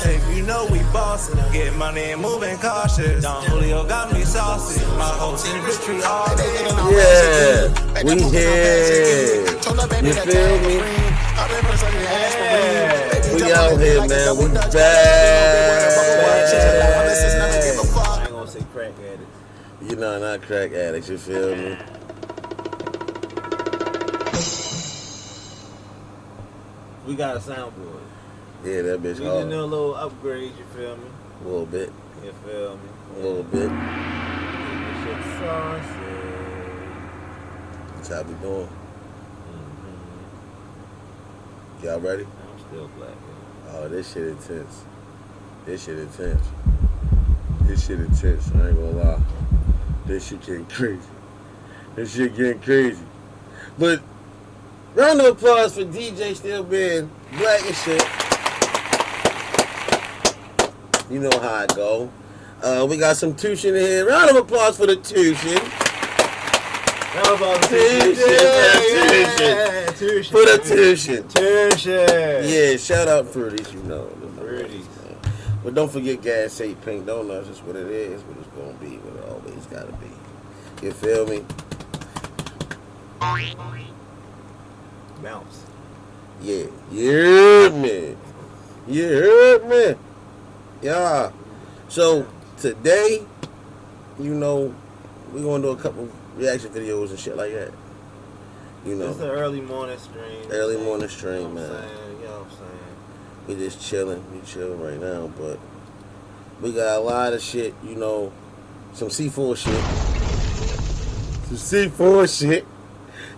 Hey, you know we bossin'. Get money and moving cautious. Don Julio got me saucy. My whole team just treat all day. Yeah, we here. You feel me? Yeah. We out here, man. We back. I ain't gonna say crack addicts. You know, not crack addicts. You feel me? We got a soundboard. Yeah, that bitch We hard. did a little upgrade, you feel me? A little bit. You feel me? A little bit. This shit saucy. That's how we doing. Mm-hmm. Y'all ready? I'm still black, man. Oh, this shit intense. This shit intense. This shit intense. I ain't gonna lie. This shit getting crazy. This shit getting crazy. But round of applause for DJ still being black and shit. You know how it go. We got some tuition in here. Round of applause for the tuition. Tuition. For the tuition. Tuition. Yeah, shout out Fruities, you know. Fruities. But don't forget Gas 8 Pink Donuts. That's what it is, what it's gonna be, what it always gotta be. You feel me? Bounce. Yeah. You heard me. You heard me. Yeah. So today, you know, we're gonna do a couple reaction videos and shit like that. You know. It's an early morning stream. Early morning stream, man. You know what I'm saying? We just chilling. We chilling right now, but we got a lot of shit, you know, some C4 shit. Some C4 shit.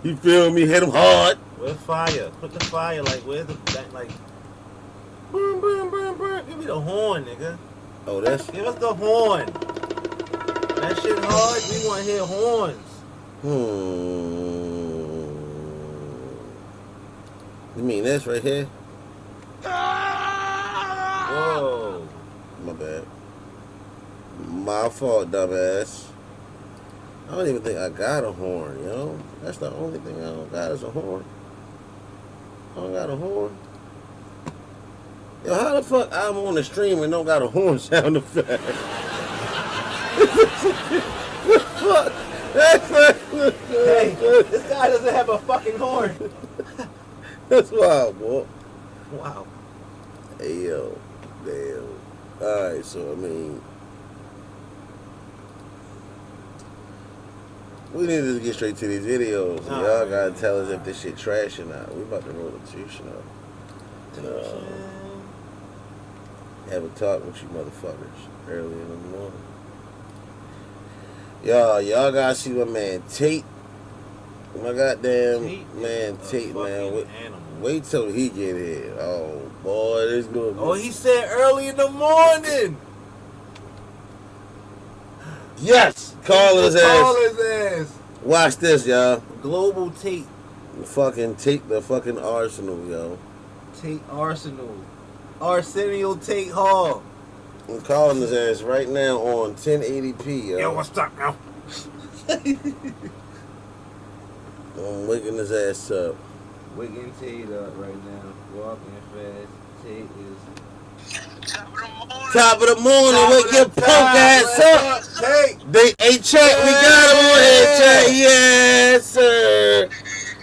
You feel me? Hit them hard. Where's fire? Put the fire, like, where's the, like, boom, boom, boom, boom. Give me the horn, nigga. Oh, that's... Give us the horn. That shit hard, we want to hear horns. You mean this right here? Whoa. My bad. My fault, dumbass. I don't even think I got a horn, you know? That's the only thing I don't got is a horn. I don't got a horn. Yo, how the fuck I'm on the stream and don't got a horn sound effect? What the fuck? Hey, this guy doesn't have a fucking horn. That's wild, boy. Wow. Hey, yo. Damn. Alright, so, I mean... we need to get straight to these videos. Nah, Y'all gotta tell us if this shit trash or not. We about to roll the tuition up. Have a talk with you motherfuckers early in the morning. Y'all gotta see my man Tate. My goddamn man Tate, man. Wait till he get here. Oh boy, this gonna be... Oh, he said early in the morning. Yes! Call his ass. Call his ass. Watch this, y'all. Global Tate. Fucking Tate the fucking Arsenal, yo. Tate Arsenal. Arsenio Tate Hall. I'm calling his ass right now on 1080p, yo. Yo, what's up, now? I'm waking his ass up. Waking Tate up right now. Walking fast. Tate is... Top of the morning, wake your punk ass up. Tate. Hey, Chat, we got him on here, Chat. Yes, sir.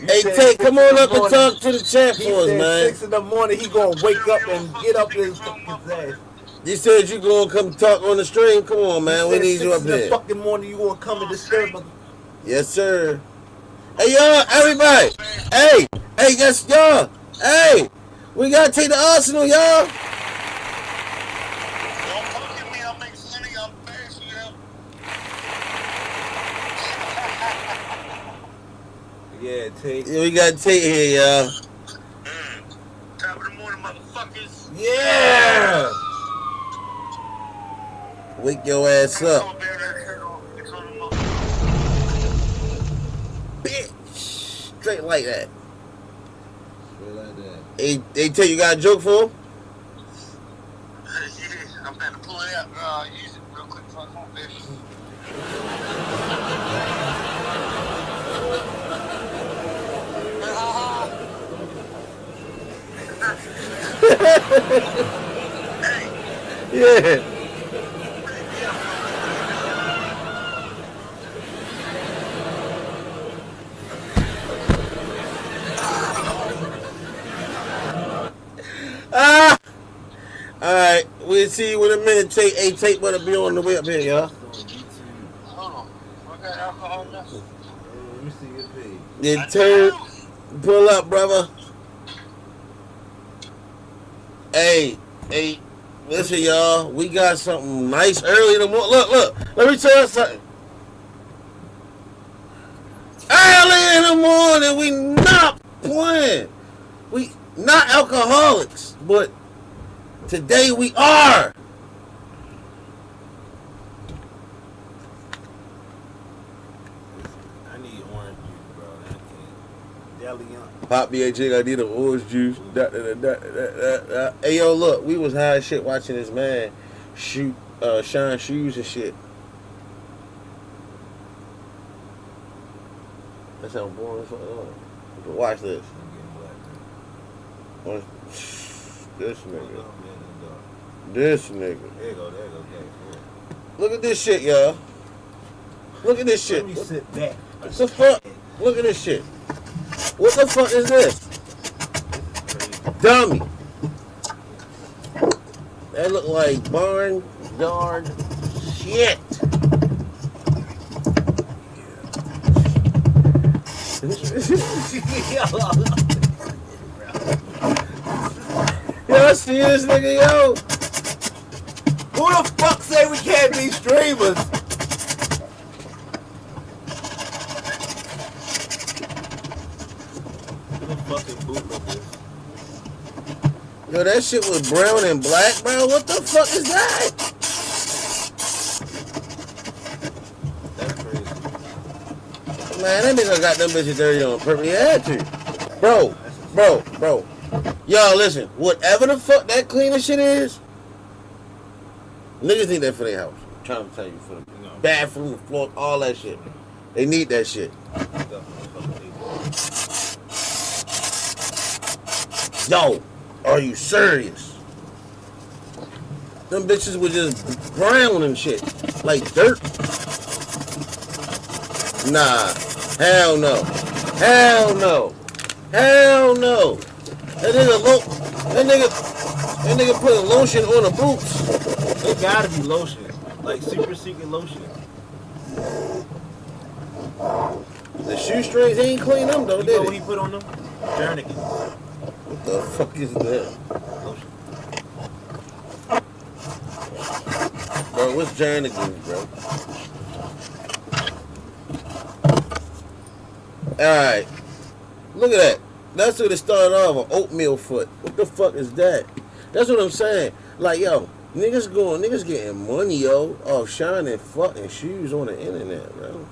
Hey, Tate, come on up and talk to the chat for us, man. 6 in the morning, he gonna wake up and get up his fucking ass. You said you gonna come talk on the stream? Come on, man. We need you up 6 in the there. fucking morning, you gonna come and disturb us. Yes, sir. Hey, y'all, everybody. Hey, yes, y'all. Hey, we gotta take the Arsenal, y'all. Yeah, Tate. Yeah, we got Tate here, y'all. Top of the morning, motherfuckers. Yeah! Wake your ass up. Bitch. Straight like that. Straight like that. Hey, Tate, you got a joke for him? Yeah, I'm about to pull it out. Use it real quick. Fuck on, bitch. Hey, Yeah. Ah! Alright, we'll see you in a minute. Tape better be on the way up here, y'all. Hold on. I got alcohol now. Let me see your page. Then turn, pull up, brother. Hey, listen, y'all. We got something nice early in the morning. Look. Let me tell you something. Early in the morning, we not playing. We not alcoholics, but today we are. I need orange juice, bro. I can't. Deli Young. Pop me a jig, I need an orange juice. Hey, yo, look, we was high as shit watching this man shoot, shine shoes and shit. That sound boring as fuck. Watch this. I'm getting black, man. This Hold nigga. up, man, This nigga. There you go. Okay, cool. Look at this shit, y'all. Look at this shit. Let me sit back. What the fuck? Look at this shit. What the fuck is this? Dummy. That look like barnyard shit. Y'all see this nigga, yo? Who the fuck say we can't be streamers? Who the fucking bootleg this? Yo, that shit was brown and black, bro. What the fuck is that? That's crazy. Man, that nigga got them bitches dirty on purpose. He had to. Bro. Yo, listen. Whatever the fuck that cleaner shit is, niggas need that for their house. I'm trying to tell you, for the bathroom, the floor, all that shit. They need that shit. Yo, are you serious? Them bitches were just brown and shit. Like dirt. Nah. Hell no. Hell no. Hell no. That nigga put lotion on the boots. It gotta be lotion. Like super secret lotion. The shoestrings ain't clean them though, You did know what it? he put on them? Jernigan. What the fuck is that? Lotion. Bro, what's Jernigan, bro? Alright. Look at that. That's what it started off, an oatmeal foot. What the fuck is that? That's what I'm saying. Like, yo, niggas getting money, yo, off shining fucking shoes on the internet, bro.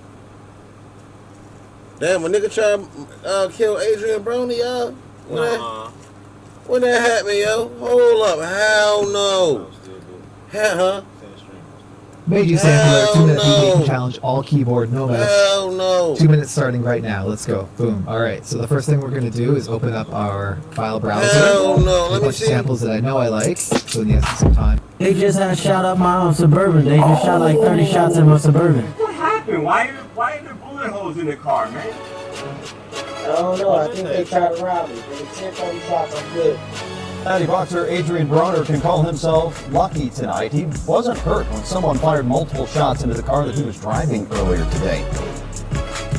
Damn, a nigga try to kill Adrian Brony, y'all? When that happened, yo? Hold up. Hell no. Huh? Meiji Sampler, 2 minute no. game challenge, all keyboard, no mouse. Hell no. 2 minutes starting right now. Let's go. Boom. All right. So the first thing we're going to do is open up our file browser. Hell no. A Let me bunch of see. samples that I know I like. So in the essence of time. They just had shot up my Suburban. They just shot like 30 shots in my Suburban. What happened? Why are there bullet holes in the car, man? I don't know. I think they tried to rob me. They said 30 shots. I'm good. Natty boxer Adrian Broner can call himself lucky tonight. He wasn't hurt when someone fired multiple shots into the car that he was driving earlier today.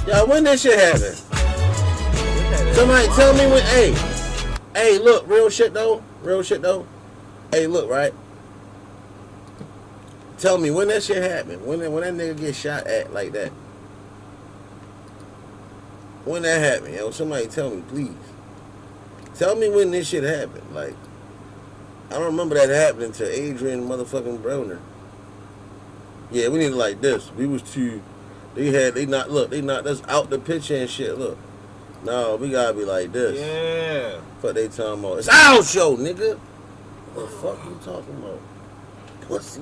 Yo, when this shit happen? Somebody tell me when. Hey, look, real shit though. Hey, look, right? Tell me when that shit happened. When that nigga get shot at like that. When that happened, yo. Somebody tell me, please. Tell me when this shit happened. Like, I don't remember that happening to Adrian motherfucking Broner. Yeah, we need it like this. We was too. They knocked us out the picture and shit. Look. No, we gotta be like this. Yeah. Fuck they talking about. It's our show, nigga. What the fuck you talking about? Pussy.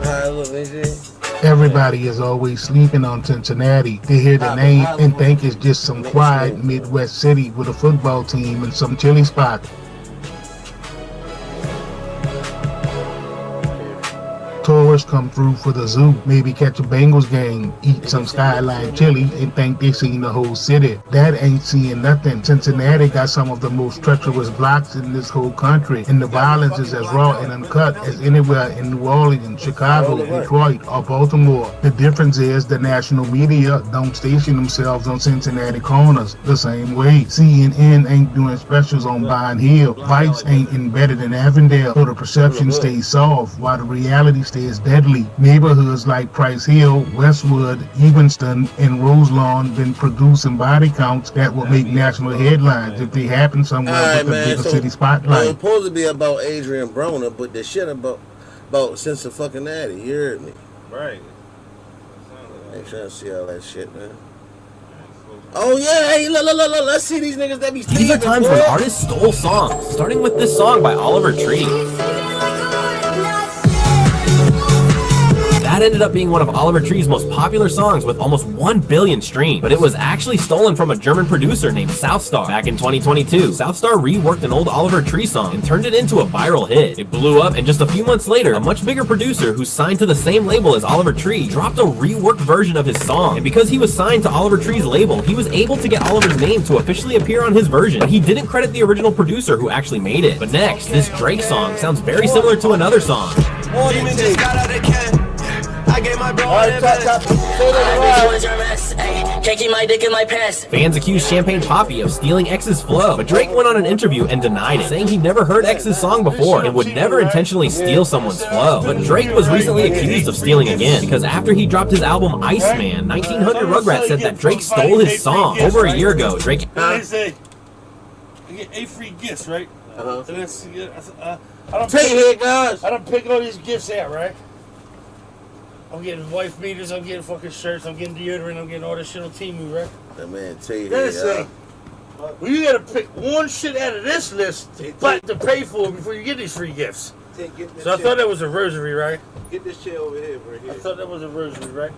Alright, look, AJ. Everybody is always sleeping on Cincinnati. They hear the name and think it's just some quiet Midwest city with a football team and some chili spot. tourists come through for the zoo, maybe catch a Bengals game, eat some Skyline chili, and think they seen the whole city. That ain't seeing nothing. Cincinnati got some of the most treacherous blocks in this whole country, and the violence is as raw and uncut as anywhere in New Orleans, Chicago, Detroit, or Baltimore. The difference is the national media don't station themselves on Cincinnati corners the same way. CNN ain't doing specials on Vine Hill. Vice ain't embedded in Avondale, so the perception stays soft while the reality stays deadly. Neighborhoods like Price Hill, Westwood, Evanston, and Roselawn been producing body counts that will make national headlines if they happen somewhere with the bigger city spotlight. It's supposed to be about Adrian Broner, but the shit about Cincinnati. You heard me? Right. Ain't trying to see all that shit, man. Oh yeah, hey, look, let's see these niggas that be stealing. These are times when artists stole songs, starting with this song by Oliver Tree. That ended up being one of Oliver Tree's most popular songs with almost 1 billion streams, but it was actually stolen from a German producer named Southstar. Back in 2022, Southstar reworked an old Oliver Tree song and turned it into a viral hit. It blew up, and just a few months later, a much bigger producer who's signed to the same label as Oliver Tree dropped a reworked version of his song. And because he was signed to Oliver Tree's label, he was able to get Oliver's name to officially appear on his version, but he didn't credit the original producer who actually made it. But next, this Drake song sounds very similar to another song. I gave my bro Taking my dick in my pants. Fans accused Champagne Papi of stealing X's flow, but Drake went on an interview and denied it, saying he never heard X's song before and would never intentionally steal someone's flow. But Drake was recently accused of stealing again, because after he dropped his album Iceman, 1900 Rugrats said that Drake stole his song. Over a year ago, Drake... They say, you get 8 free gifts, right? Uh-huh. So that's, I don't pick all these gifts out, right? I'm getting wife beaters, I'm getting fucking shirts, I'm getting deodorant, I'm getting all this shit on Temu, right? That man tell you Then say, well, you gotta pick one shit out of this list to pay for before you get these free gifts. So I thought that was a rosary, right? Get this shit over here, bro. I thought that was a rosary, right?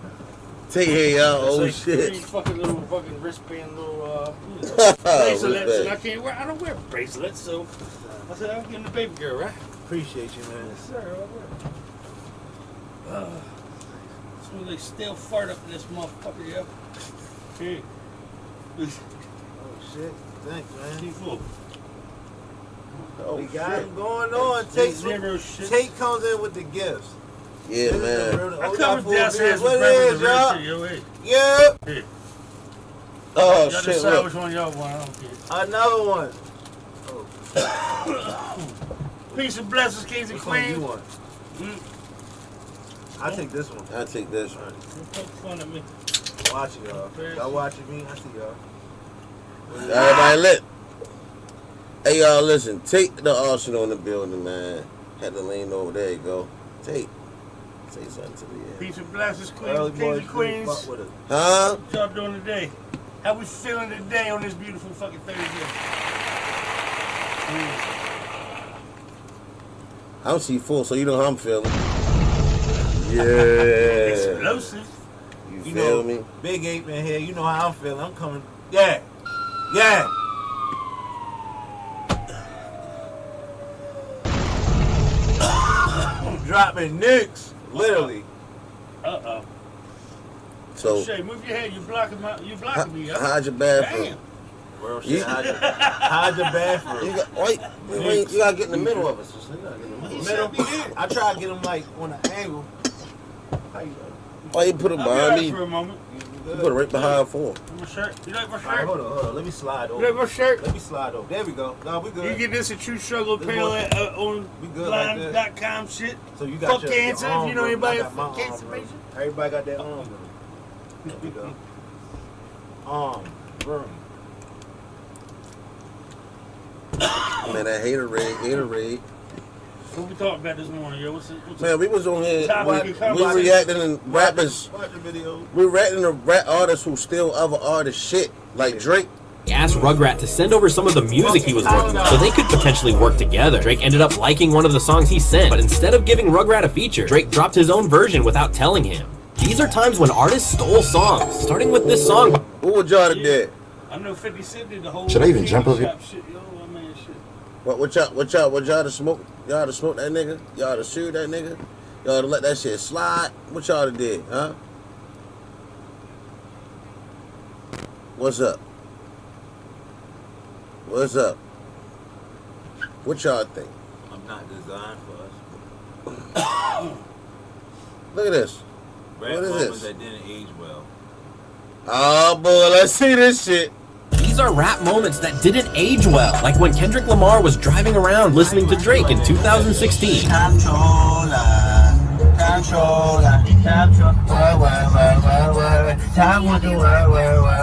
Take here, y'all. Oh like shit. 3 fucking little fucking wristband, little bracelets, and I can't wear. I don't wear bracelets, so I said I'm getting the baby girl, right? Appreciate you, man. Yes, sir. Smells like stale fart up in this motherfucker, yo. Hey. Oh shit. Thanks, man. Keep full. Oh, we got shit. him going on. Take comes in with the gifts. Yeah, man. I come downstairs what with it is, y'all? Yo, hey. Yeah. Hey. Oh y'all shit. decide Look. which one y'all want. I don't care. Another one. Peace and blessings, kings and Which one queens. you want? I take this one. I take this one. Don't poke fun at me. Watching y'all. Y'all watching me? I see y'all. Everybody lit. Hey y'all, listen. Take the Arsenal in the building, man. Had to lean over. There you go. Take. Say something to me. Peace and blessings, queens, kings and queens. Huh? What y'all doing today? How we feeling today on this beautiful fucking Thursday? I'm C4, so you know how I'm feeling. Yeah. Explosive. You You feel know, me? Big Ape in here. You know how I'm feeling. I'm coming. Yeah. Yeah. I'm dropping nicks. Literally. Uh-oh. So Shay, move your head. You blocking me. Yo. hide your bathroom. Damn. Real shit. Hide the bathroom. You got, wait, you gotta get in the middle of it. Sister. You gotta get in the middle. I try to get him like on an angle. Why you put it I'll be behind alright me? for a moment. You put it right behind for. My shirt. You like my shirt? Right, hold on. Let me slide over. You like my shirt? Let me slide over. There we go. No, we good. You get this at True Struggle Apparel on we good like that. line.com shit. So you got fuck cancer. arm, If you know bro. anybody I with got my fuck arm, cancer bro. patient. Everybody got their arm. There we go. Bro. Man, that haterade. What we talking about this morning, yo? What's Man, we was on here. Topic We conversation. reacting to rappers. Watch the video. We reacting to rap artists who steal other artists' shit, like Drake. He asked Rugrat to send over some of the music he was working on so they could potentially work together. Drake ended up liking one of the songs he sent, but instead of giving Rugrat a feature, Drake dropped his own version without telling him. These are times when artists stole songs, starting with this song. Who would y'all have did? I know 50 Cent did the whole. Should I even jump over shop shit, yo? I mean, shit. What y'all to smoke? Y'all to smoke that nigga? Y'all to shoot that nigga? Y'all let that shit slide? What y'all did, huh? What's up? What's up? What y'all think? I'm not designed for us. Look at this. Rap What is moments this? that didn't age well. Oh boy, let's see this shit. These are rap moments that didn't age well, like when Kendrick Lamar was driving around listening to Drake in 2016.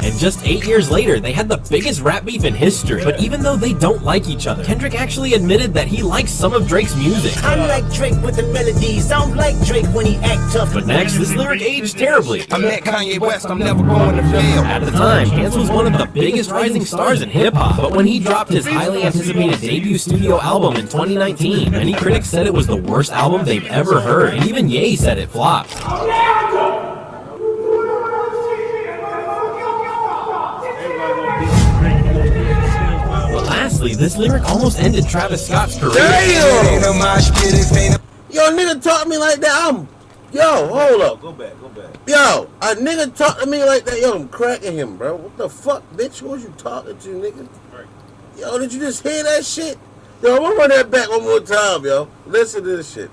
And just 8 years later, they had the biggest rap beef in history. But even though they don't like each other, Kendrick actually admitted that he likes some of Drake's music. I like Drake with the melodies. I don't like Drake when he act tough. But next, this lyric aged terribly. I met Kanye West, I'm never going to fail. At the time, Chance was one of the biggest rising stars in hip-hop. But when he dropped his highly anticipated debut studio album in 2019, many critics said it was the worst album they've ever heard. And even Ye said it flopped. But lastly, this lyric almost ended Travis Scott's career. Damn! Yo, nigga talk to me like that. Yo, hold up. Go back. Yo, a nigga talk to me like that. Yo, I'm cracking him, bro. What the fuck, bitch? Who was you talking to, nigga? Yo, did you just hear that shit? Yo, I'm gonna run that back one more time, yo. Listen to this shit.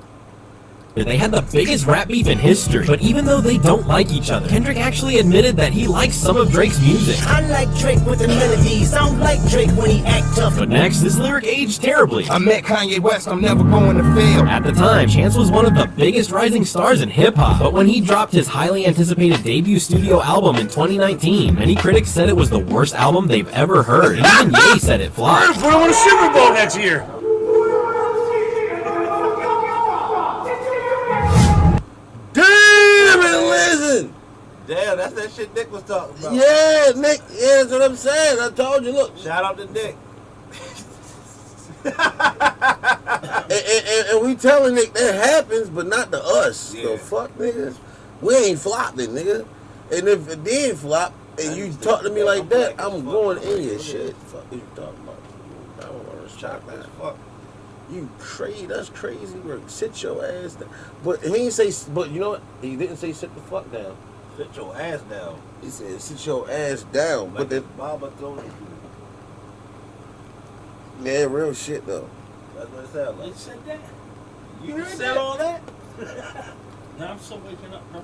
They had the biggest rap beef in history. But even though they don't like each other, Kendrick actually admitted that he likes some of Drake's music. I like Drake with the melodies. I don't like Drake when he act tough. But next, this lyric aged terribly. I met Kanye West, I'm never going to fail. At the time, Chance was one of the biggest rising stars in hip-hop. But when he dropped his highly anticipated debut studio album in 2019, many critics said it was the worst album they've ever heard. And even Ye said it We're flopped. gonna put him on the Super Bowl next year. Damn it, listen. Damn, that's that shit Nick was talking about. Yeah, Nick. Yeah, that's what I'm saying. I told you, look. Shout out to Nick. And we telling Nick that happens, but not to us. Yeah. The fuck, niggas? We ain't flopping, nigga. And if it did flop, and you talk to me like that, I'm going in your shit. Fuck you talking about? I don't want to shock that. Fuck. You crazy? That's crazy work. Sit your ass down. But he ain't say. But you know what? He didn't say sit the fuck down. Sit your ass down. He said sit your ass down. Like But then, Mama told you. yeah, real shit though. That's what it sounded like. You said that? You said all that? Now I'm still waking up, bro.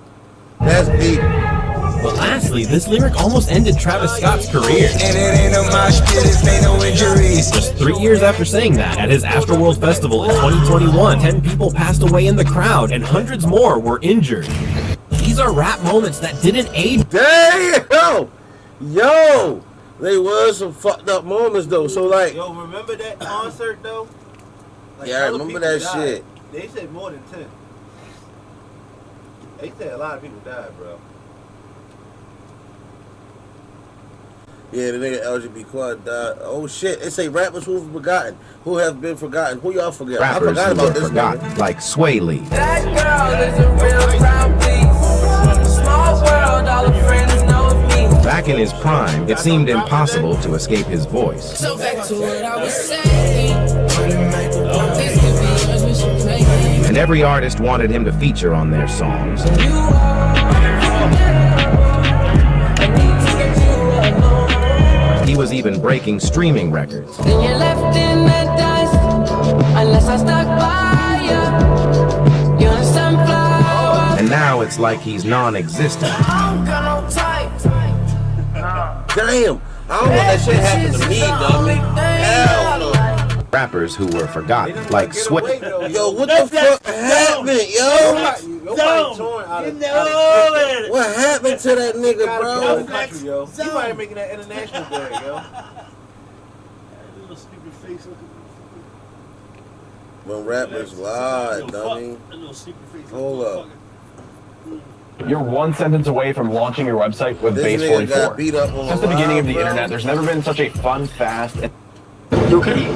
That's deep. But lastly, this lyric almost ended Travis Scott's career. And it ain't no mosh pit if ain't no injuries. Just 3 years after saying that, at his Astroworld Festival in 2021, 10 people passed away in the crowd and hundreds more were injured. These are rap moments that didn't age. Damn! Yo! They was some fucked up moments though. So like, Yo, remember that concert though? Like, yeah, I hella remember people that died. shit. They said more than 10. They said a lot of people died, bro. Yeah, the nigga LGB Quad died. Oh shit! They say rappers who've forgotten, who have been forgotten. Who y'all forget? I Rappers forgot who about were this forgotten, nigga. like Sway Lee. That girl is a real crowd, please. Small world, all her friends know of me. Back in his prime, it seemed impossible to escape his voice. So back to what I was saying. This could be yours, we should play it. And every artist wanted him to feature on their songs. You are. I need to get you alone. He was even breaking streaming records. Then you're left in the dust. Unless I stuck by you. You're a sunflower. And now it's like he's non-existent. I don't got no type. Damn! I don't want that shit happen to me, dummy. Hell no. Rappers who were forgotten, like Sway. Yo, what the fuck happened, yo? What happened to that nigga, bro? Country, yo. He might making that international bag, yo. Little stupid face. When rappers lie, dummy. Hold up. You're one sentence away from launching your website with This Base nigga 44. got beat up on Since the beginning of the bro. internet, there's never been such a fun, fast, and You okay?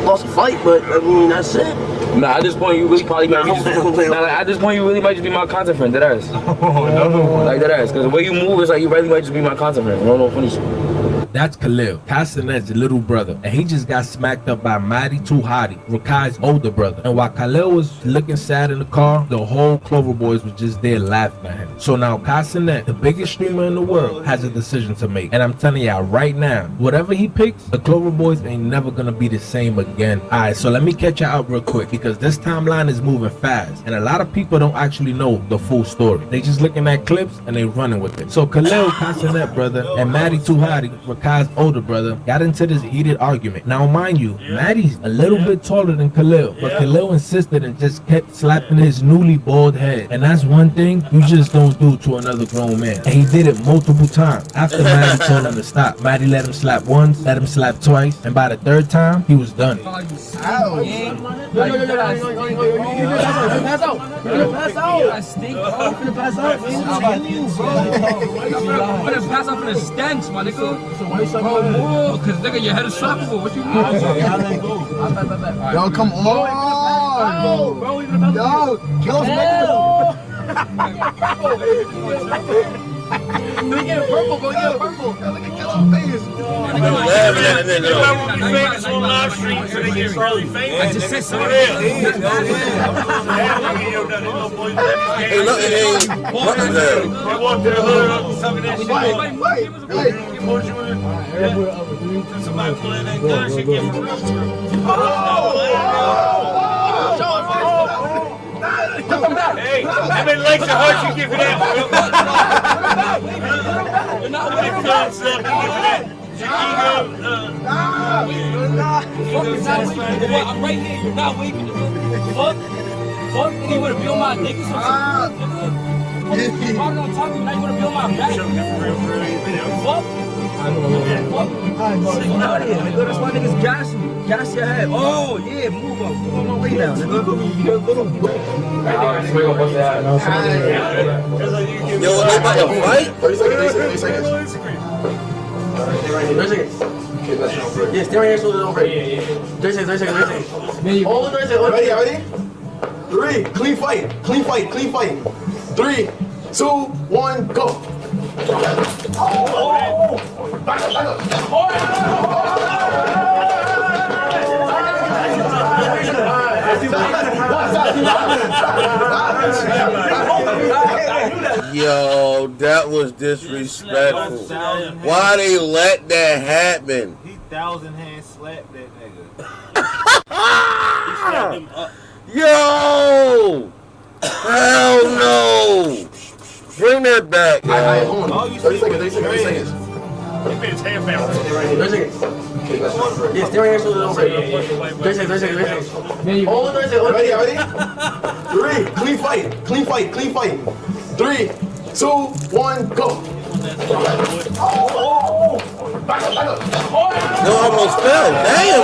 Lost a fight, but I mean, that's it. Nah, at this point, you really probably might be at this point, you really might just be my content friend, dead ass. another one. Like, dead ass. Because the way you move is like, you really might just be my content friend. I don't know, funny shit. that's Khalil, Castanet's little brother, and he just got smacked up by Matty Too Hottie, Rakai's older brother. And while Khalil was looking sad in the car, the whole Clover Boys was just there laughing at him. So now Castanet, the biggest streamer in the world, has a decision to make. And I'm telling y'all right now, whatever he picks, the Clover Boys ain't never gonna be the same again. Alright, so let me catch y'all up real quick, because this timeline is moving fast, and a lot of people don't actually know the full story. They just looking at clips and they running with it. So Khalil, Castanet brother, and Matty Too Hottie, Rakai's older brother, got into this heated argument. Now mind you, Matty's a little bit taller than Khalil, but Khalil insisted and just kept slapping his newly bald head. And that's one thing you just don't do to another grown man. And he did it multiple times. After Matty told him to stop, Matty let him slap once, let him slap twice, and by the third time, he was done. Pass out for the stench, my nigga. Bro, cause nigga, your head is shockable. What you mean? Yo, come on. Yo, kill us. We get purple, bro. Get purple. Look at Kill's face. Famous on live stream, so they get really famous. I just said so. Hey, look, it ain't. What is that? They walked to the hood up and some of that shit. Somebody pulling that gun shit, get for real. Hey, how many likes and hearts you give for that? How many thumbs up you give for that? I'm right here. You're not waving. Fuck. Fuck. You wanna be on my dick or something? Why don't talk to me now? You wanna be on my back? Fuck. Fuck. Out here, nigga. That's why niggas gas you. Gas your head. Oh, yeah. Move up. Move on my way down, nigga. Yo, they about to fight? 30 seconds. Yeah, stay right here so they don't break. 30 seconds. Hold on, 30 seconds. Ready? 3, clean fight. 3, 2, 1, go. Yo, that was disrespectful. Why they let that happen? He 1,000 hand slapped that nigga. He slapped him up. Yo! Hell no! Bring that back, yo. All you 30 see seconds. was 30 seconds. He made his hand bounce. 30 seconds. Yeah, stay right here so they don't break. 30 seconds. Hold on, 30 seconds. Ready? 3, clean fight. 3, 2, 1, go. No, almost fell. Damn.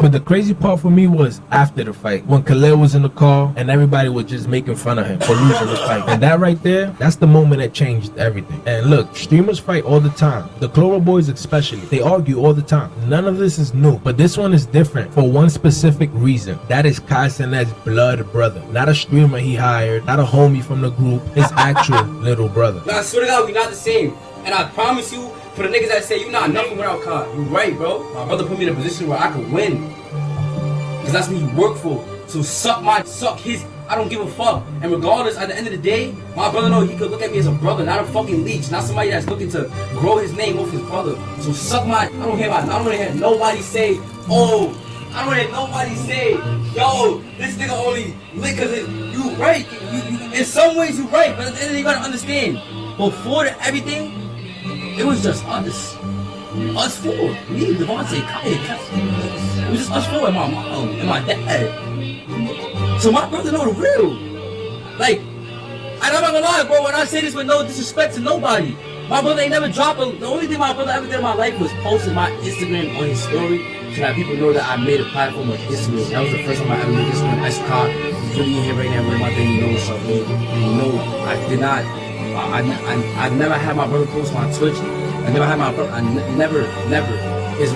But the crazy part for me was after the fight, when Khalil was in the car and everybody was just making fun of him for losing the fight. And that right there, that's the moment that changed everything. And look, streamers fight all the time. The Clover Boys especially, they argue all the time. None of this is new, but this one is different for one specific reason. That is Castanet's blood brother. Not a streamer he hired, not a homie from the group, his actual little brother. Nah, I swear to God, we not the same. And I promise you, for the niggas that say you not nothing without Kai, you right, bro. My brother put me in a position where I could win. Cause that's what he worked for. So suck his, I don't give a fuck. And regardless, at the end of the day, my brother know he could look at me as a brother, not a fucking leech, not somebody that's looking to grow his name off his brother. So suck my, I don't want to hear nobody say, oh, I don't want to hear nobody say, yo, this nigga only lit cause you right. You, in some ways you right, but at the end of the day, you gotta understand. Before everything, it was just us. Us four. Me, Devontae, Kaya. It was just us four and my mom and my dad. So my brother know the real. Like, and I'm not gonna lie, bro, when I say this with no disrespect to nobody, my brother ain't never dropped the only thing my brother ever did in my life was posting my Instagram on his story so that people know that I made a platform on Instagram. That was the first time I ever did this on Icecop. Really in here right now with my thing, you know, so you know, I did not. I never had my brother post my Twitch. I never had my I never.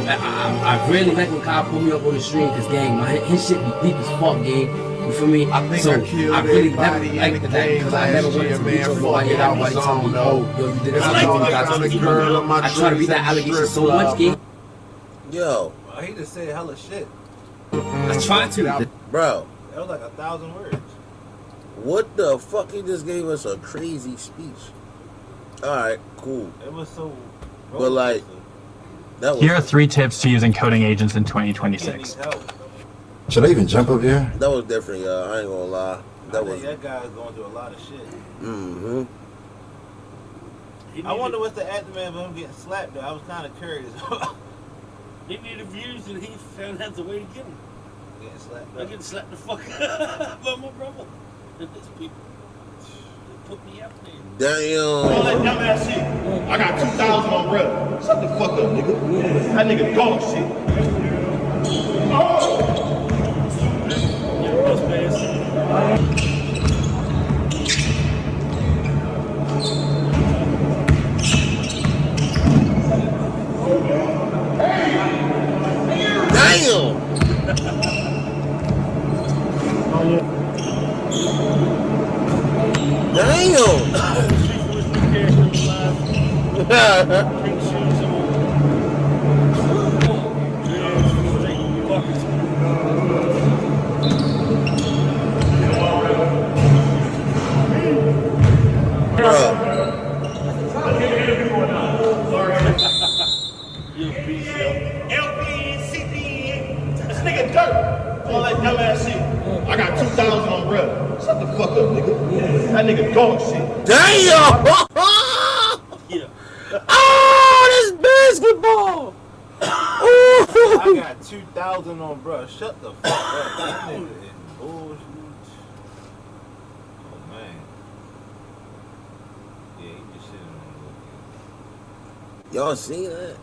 I really like when Kyle pulled me up on the stream because gang, his shit be deep as fuck, gang. You feel me? I think so I killed I really never everybody liked in the that game because I never last wanted year, to be man. trouble. Fuck I get out that by telling me, zone, oh, yo, you did this. I I try to be that allegation so much, gang. Yo. Well, he just said hella shit. I tried to. Bro. That was like 1,000 words. What the fuck? He just gave us a crazy speech. Alright, cool. It was so... But like... That was Here are 3 tips to using coding agents in 2026. Should I even jump up here? That was different, y'all. I ain't gonna lie. That guy's going through a lot of shit. Mm-hmm. I wonder what's the aftermath of him getting slapped, though. I was kind of curious. He needed views and he found out the way to get them. Getting slapped. I get slapped the fuck out by my brother. And these people put me out there. Damn. All that dumbass shit. I got 2,000 on brother. Shut the fuck up, nigga. That nigga dog shit. This nigga dirt. All that dumbass shit. I got 2,000 on brother. Shut the fuck up, nigga. That nigga dog shit. Damn! Oh, this basketball! I got 2,000 on, bro. Shut the fuck up. That nigga is bullshit. Oh, man. Yeah, he just shitting on Y'all seen that?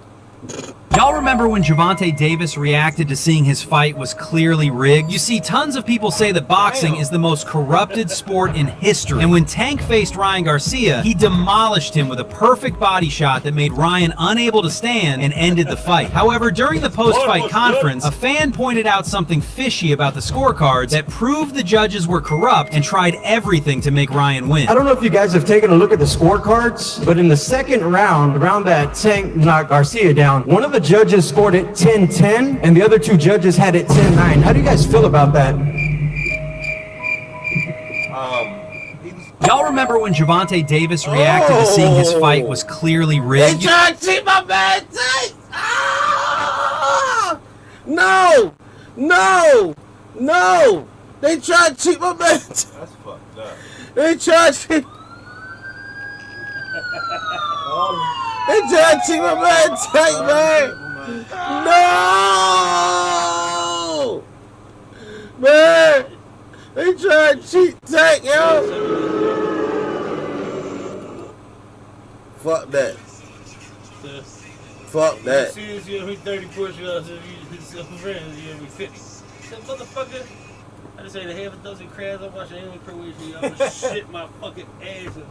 Y'all remember when Gervonta Davis reacted to seeing his fight was clearly rigged? You see, tons of people say that boxing is the most corrupted sport in history. And when Tank faced Ryan Garcia, he demolished him with a perfect body shot that made Ryan unable to stand and ended the fight. However, during the post-fight conference, a fan pointed out something fishy about the scorecards that proved the judges were corrupt and tried everything to make Ryan win. I don't know if you guys have taken a look at the scorecards, but in the second round that Tank knocked Garcia down, one of the judges scored it 10-10, and the other 2 judges had it 10-9. How do you guys feel about that? Y'all remember when Gervonta Davis reacted to seeing his fight was clearly rigged? They tried to cheat my man Tank! Ah! No! No! No! They tried to cheat my man Tank! That's fucked up. They tried to cheat... They tried to cheat my man Tank, man! No! Man! They tried to cheat Tank, yo! Fuck that. Fuck that. As soon as you hit 30 push-ups, some friends, you're gonna be 50. Said, motherfucker, I just ate a half a dozen crabs. I'm watching Alien Croatia. I'm gonna shit my fucking ass into this.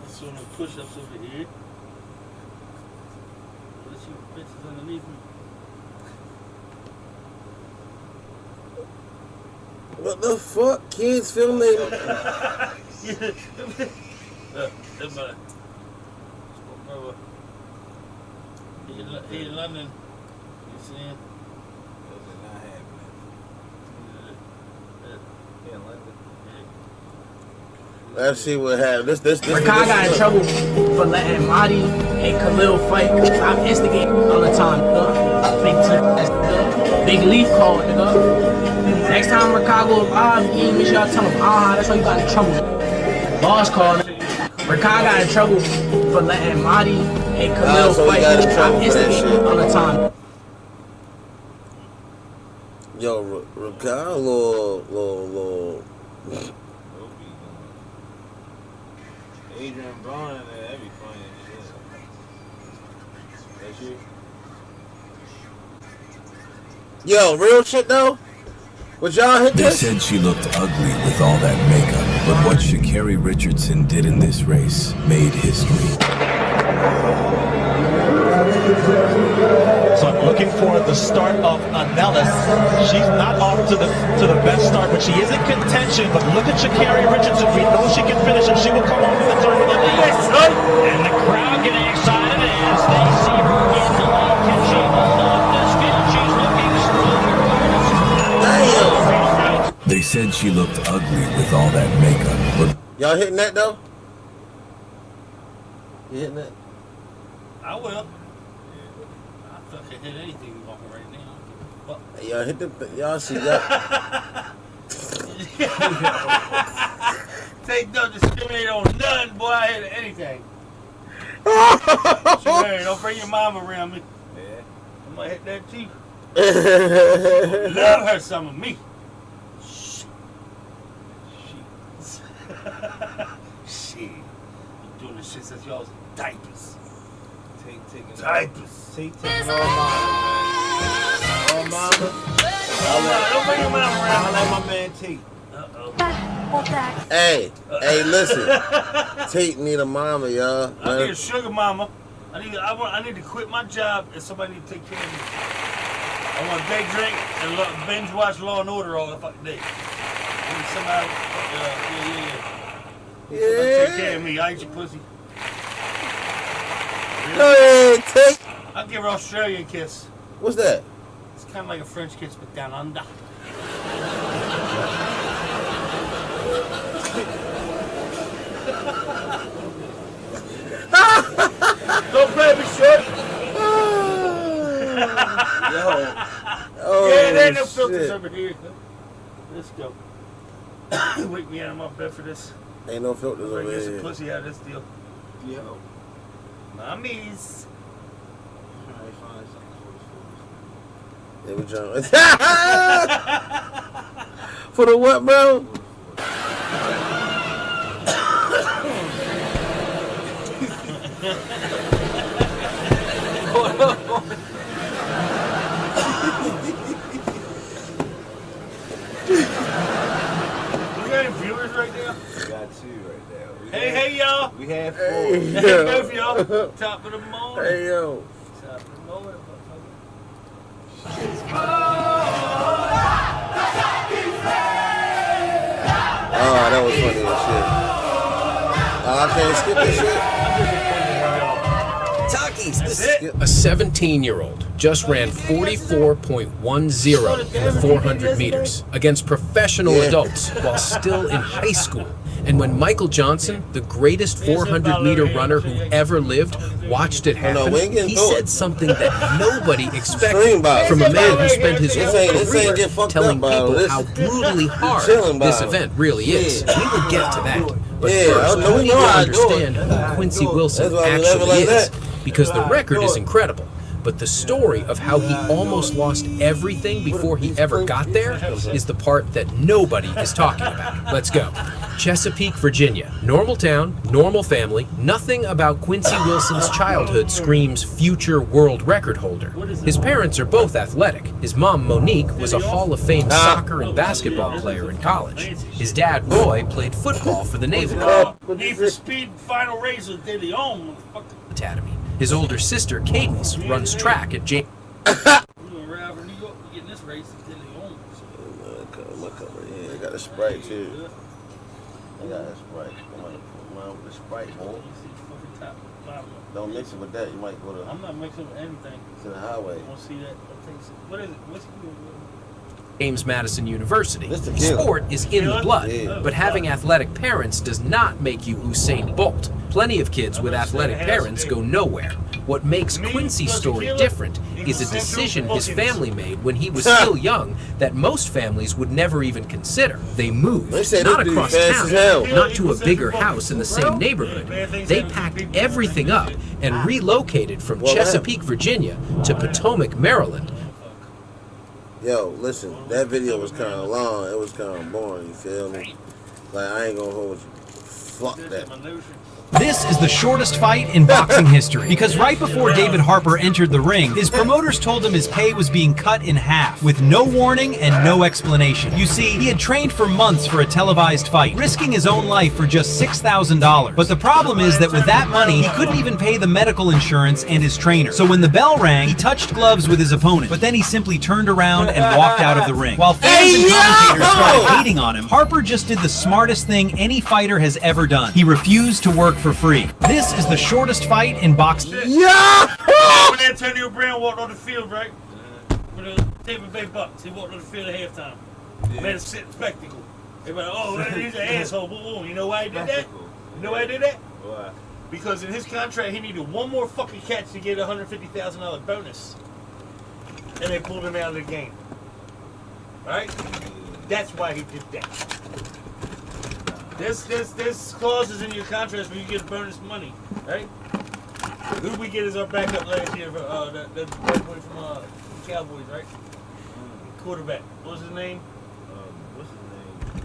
That's one of the push-ups over here. Let's see bitches underneath me. What the fuck? Kids filming? That's my brother. He in London. You see him? Those are not happening. Yeah, in London. Let's see what happens. This Rakai got in trouble for letting Marty and Khalil fight. I'm instigating all the time, nigga. Big T, Big Leaf call, nigga. Next time Rakai go live, you ain't make sure y'all tell him, that's why you got in trouble. Boss call, Rakai got in trouble for letting Marty and Khalil so fight. I'm instigating all the time. Yo, Rakai, little. Adrian Brown in there, that'd be funny as shit. That's you? Yo, real shit though? Would y'all hit They this? said she looked ugly with all that makeup, but what Sha'Carri Richardson did in this race made history. So I'm looking for the start of Anellis. She's not off to the best start, but she is in contention. But look at Sha'Carri Richardson. We know she can finish, and she will come off with the turn of the lead. And the crowd getting excited as they see her in the lead. Can she hold off this field? She's looking stronger. They said she looked ugly with all that makeup, but Y'all hitting that though? You hitting that? I will. I fucking hit anything walking right now. Fuck. Y'all hit the. Y'all see that? Take no discriminate on none, boy. I hit anything. Hey, don't bring your mom around me. Yeah. I might hit that too. Love her some of me. Shit. Shit. I'm doing this shit since y'all was diapers. Diapers. Taking all mama. Don't bring your mom around. I like my man T. Hey, listen. Tate need a mama, y'all. I need a sugar mama. I need to quit my job and somebody need to take care of me. I want to day drink and binge watch Law and Order all the fucking day. I need somebody, somebody take care of me. I eat your pussy. Go ahead, Tate. I'll give her an Australian kiss. What's that? It's kind of like a French kiss, but down under. Don't play me short. Yo. Yeah, there ain't no shit. filters over here. Let's go. Wake me out of my bed for this. Ain't no filters over Get some here. pussy out of this deal. Yo. Mommies. There we go. For the what, bro? We got any viewers right now? We got 2 right now. Hey, y'all. We have 4. Hey, both y'all. Top of the morning. Hey, yo. Top of the morning. Oh, that was funny as shit. Oh, I can't skip this shit. A 17-year-old just ran 44.10 in the 400 meters against professional adults while still in high school. And when Michael Johnson, the greatest 400-meter runner who ever lived, watched it happen, he said something that nobody expected from a man who spent his whole career telling people how brutally hard this event really is. We will get to that. But first, we need to understand who Quincy Wilson actually is, because the record is incredible. But the story of how he almost lost everything before he ever got there is the part that nobody is talking about. Let's go. Chesapeake, Virginia. Normal town, normal family. Nothing about Quincy Wilson's childhood screams future world record holder. His parents are both athletic. His mom, Monique, was a Hall of Fame soccer and basketball player in college. His dad, Roy, played football for the Naval Need for Speed Final Race with De Leon, motherfucker. Academy. His older sister, Cadence, runs track at James. We're gonna ride over New York to get in this race with De Leon. My cup right here. I got a Sprite too. I got a Sprite. Come on with the Sprite, boy. Don't mix it with that. You might go to. I'm not mixing with anything. To the highway. I want to see that. What is it? What's it? James Madison University. Sport is in the blood, but having athletic parents does not make you Usain Bolt. Plenty of kids with athletic parents go nowhere. What makes Quincy's story different is a decision his family made when he was still young that most families would never even consider. They moved, not across town, not to a bigger house in the same neighborhood. They packed everything up and relocated from Chesapeake, Virginia to Potomac, Maryland. Yo, listen, that video was kind of long. It was kind of boring, you feel me? Like, I ain't gonna hold you. Fuck that. This is the shortest fight in boxing history because right before David Harper entered the ring, his promoters told him his pay was being cut in half with no warning and no explanation. You see, he had trained for months for a televised fight, risking his own life for just $6,000. But the problem is that with that money, he couldn't even pay the medical insurance and his trainer. So when the bell rang, he touched gloves with his opponent, but then he simply turned around and walked out of the ring. While fans and commentators started hating on him, Harper just did the smartest thing any fighter has ever done. He refused to work for free. This is the shortest fight in boxing. Yeah! When Antonio Brown walked on the field, right? With the Tampa Bay Bucks, he walked on the field at halftime. Made a spectacle. Everybody, oh, he's an asshole. Boom. You know why he did that? You know why he did that? Why? Because in his contract, he needed one more fucking catch to get a $150,000 bonus. And they pulled him out of the game. Right? That's why he did that. There's clauses in your contracts where you get bonus money, right? Who we get as our backup last year for that boy from the Cowboys, right? Quarterback. What was his name?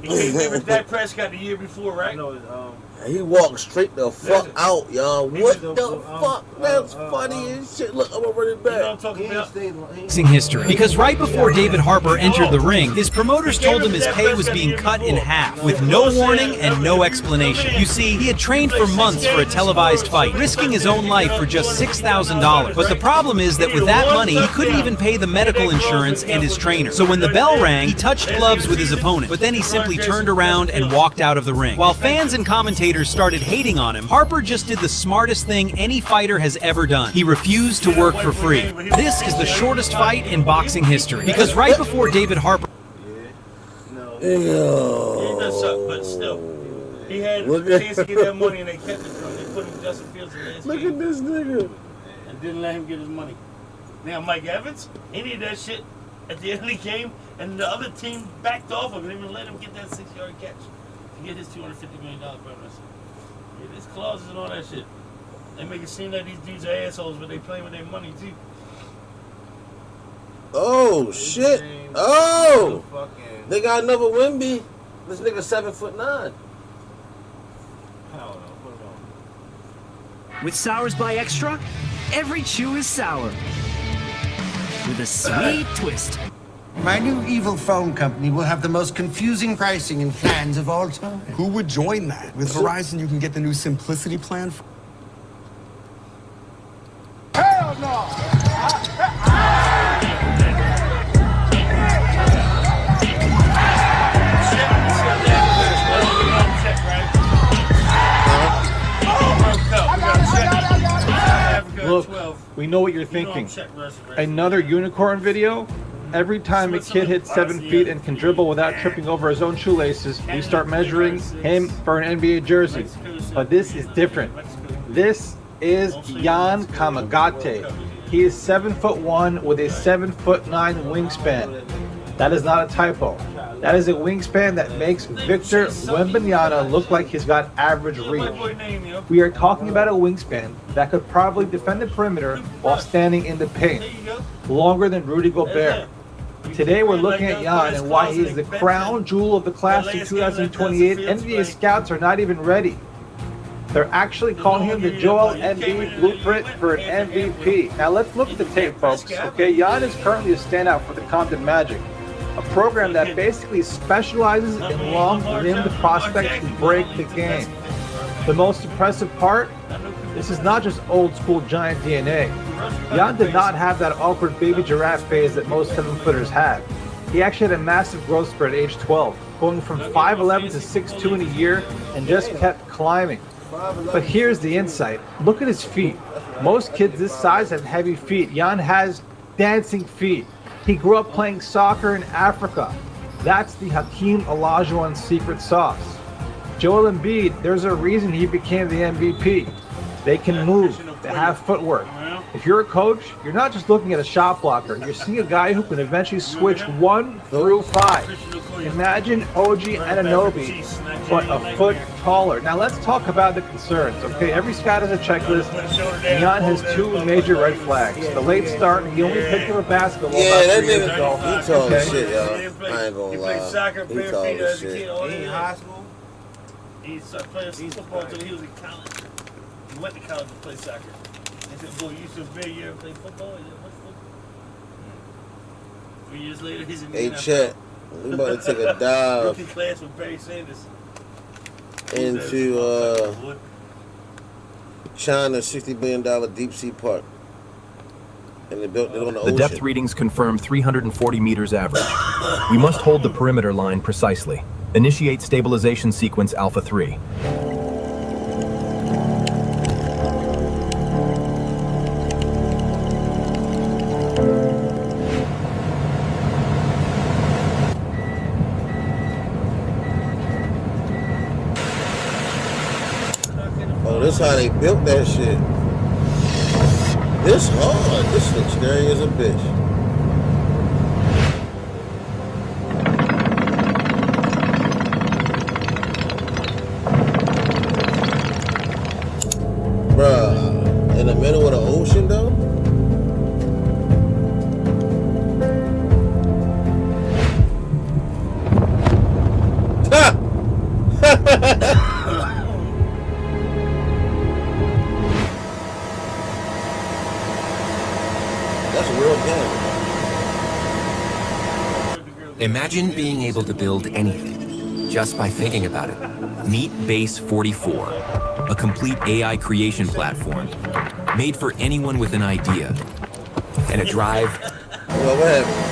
He came in with Dak Prescott the year before, right? No, he walked straight the fuck out, y'all. What the fuck? That's funny as shit. Look, I'm already back. You know what I'm talking about? Boxing history. Because right before David Harper entered the ring, his promoters told him his pay was being cut in half with no warning and no explanation. You see, he had trained for months for a televised fight, risking his own life for just $6,000. But the problem is that with that money, he couldn't even pay the medical insurance and his trainer. So when the bell rang, he touched gloves with his opponent, but then he simply turned around and walked out of the ring. While fans and commentators started hating on him, Harper just did the smartest thing any fighter has ever done. He refused to work for free. This is the shortest fight in boxing history because right before David Harper... He does suck, but still. He had a chance to get that money and they kept it from him. They put him Justin Fields in last Look at this nigga. And didn't let him get his money. Now Mike Evans, he needed that shit at the end of the game and the other team backed off of him and even let him get that 6-yard catch to get his $250 million bonus. Yeah, there's clauses and all that shit. They make it seem like these dudes are assholes, but they play with their money too. Oh shit! Oh, they got another Wimby. This nigga 7'9". With Sours by Extra, every chew is sour. With a sweet twist. My new evil phone company will have the most confusing pricing and plans of all time. Who would join that? With Verizon, you can get the new Simplicity plan. Hell no! Look, we know what you're thinking. Another unicorn video? Every time a kid hits 7 feet and can dribble without tripping over his own shoelaces, we start measuring him for an NBA jersey. But this is different. This is Jan Kamagate. He is 7'1" with a 7'9" wingspan. That is not a typo. That is a wingspan that makes Victor Wembanyama look like he's got average reach. We are talking about a wingspan that could probably defend the perimeter while standing in the paint, longer than Rudy Gobert. Today we're looking at Jan and why he is the crown jewel of the class of 2028. NBA scouts are not even ready. They're actually calling him the Joel Embiid blueprint for an MVP. Now let's look at the tape, folks. Okay, Jan is currently a standout for the Compton Magic, a program that basically specializes in long-limbed prospects who break the game. The most impressive part? This is not just old-school Giant DNA. Jan did not have that awkward baby giraffe phase that most 7-footers have. He actually had a massive growth spurt at age 12, going from 5'11" to 6'2" in a year, and just kept climbing. But here's the insight. Look at his feet. Most kids this size have heavy feet. Jan has dancing feet. He grew up playing soccer in Africa. That's the Hakeem Olajuwon secret sauce. Joel Embiid, there's a reason he became the MVP. They can move. They have footwork. If you're a coach, you're not just looking at a shot blocker. You're seeing a guy who can eventually switch 1 through 5. Imagine OG Anunoby, but a foot taller. Now let's talk about the concerns. Okay, every scout has a checklist. Jan has 2 major red flags. The late start, he only picked up a basketball about 3 years ago. He tall as shit, y'all. I ain't gonna lie. He played soccer, bare feet as a kid. In high school? He started playing football until he was in college. He went to college to play soccer. He said, boy, you so big, you ever play football? Yeah, what's football? 3 years later, he's in the Hey, NFL. chat. We about to take a dive Rookie class with Barry Sanders. into China's $60 billion deep sea park. And they built it on the The ocean. depth readings confirm 340 meters average. We must hold the perimeter line precisely. Initiate stabilization sequence Alpha 3. Oh, this how they built that shit. This hard. This looks scary as a bitch. Bruh, in the middle of the ocean though? That's a real game. Imagine being able to build anything just by thinking about it. Meet Base 44, a complete AI creation platform made for anyone with an idea and a drive. Well, what happened?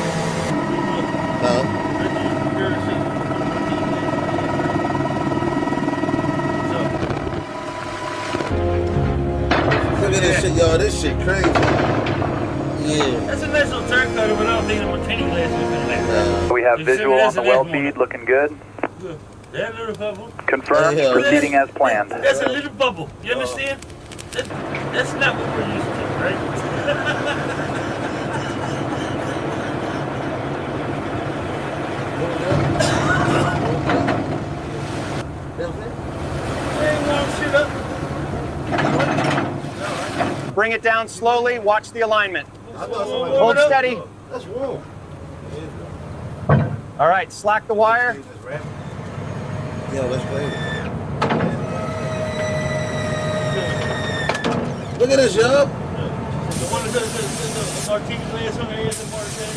Look at this shit, y'all. This shit crazy. Yeah. That's a nice little turn cutter, but I don't think the retaining glass is in there. We have visual on the well feed, looking good. That little bubble. Confirmed, proceeding as planned. That's a little bubble. You understand? That's not what we're used to, right? Bring it down slowly. Watch the alignment. Hold steady. That's warm. All right, slack the wire. Yeah, let's play it. Look at this, y'all. The one that does the martini glass on the edge of the water tank.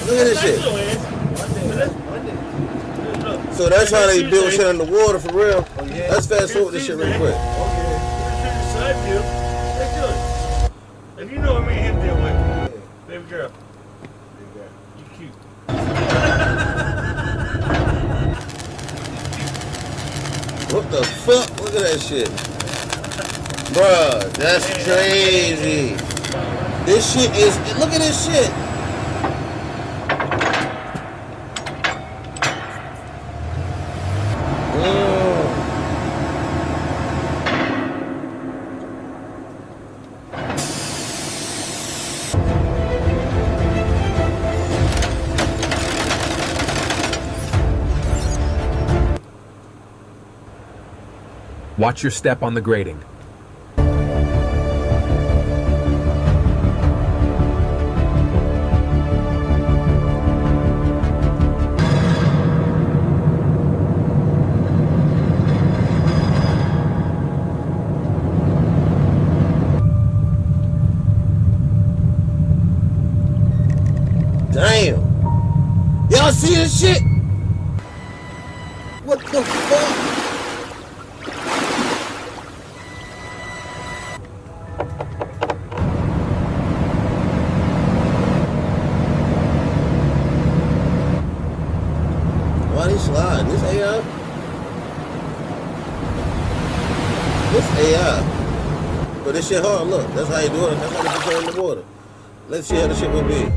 Look at this shit. So that's how they build shit in the water for real. Let's fast forward this shit real quick. Side view. That's good. If you know what me and him deal with, baby girl. You cute. What the fuck? Look at that shit. Bruh, that's crazy. This shit is, look at this shit. Watch your step on the grating. Damn. Y'all see this shit? What the fuck? Why they slide? This AI? This AI. But this shit hard, look. That's how you do it. That's how they control the water. Let's see how the shit will be.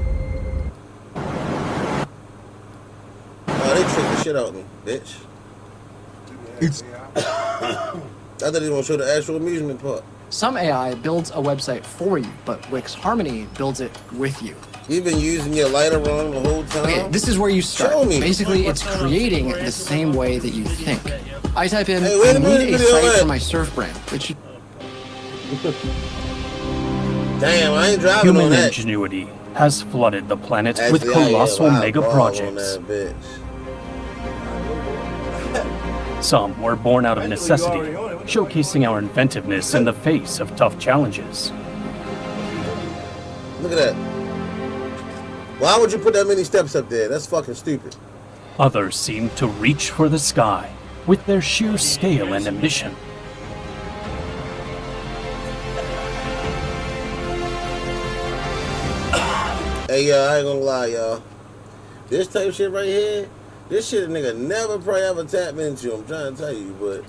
Oh, they tricked the shit out of me, bitch. I thought they were gonna show the actual amusement part. Some AI builds a website for you, but Wix Harmony builds it with you. You've been using your lighter wrong the whole time? Okay, this is where you start. Show me. Basically, it's creating the same way that you think. I type in, Hey, wait I a minute, need a video site man. for my surf brand, which Damn, I ain't driving Human on that. ingenuity has flooded the planet with Actually, I colossal am. Wow, mega ball on projects. that bitch. Some were born out of necessity, showcasing our inventiveness in the face of tough challenges. Look at that. Why would you put that many steps up there? That's fucking stupid. Others seemed to reach for the sky with their sheer scale and ambition. Hey, y'all, I ain't gonna lie, y'all. This type of shit right here, this shit a nigga never probably ever tap into. I'm trying to tell you, but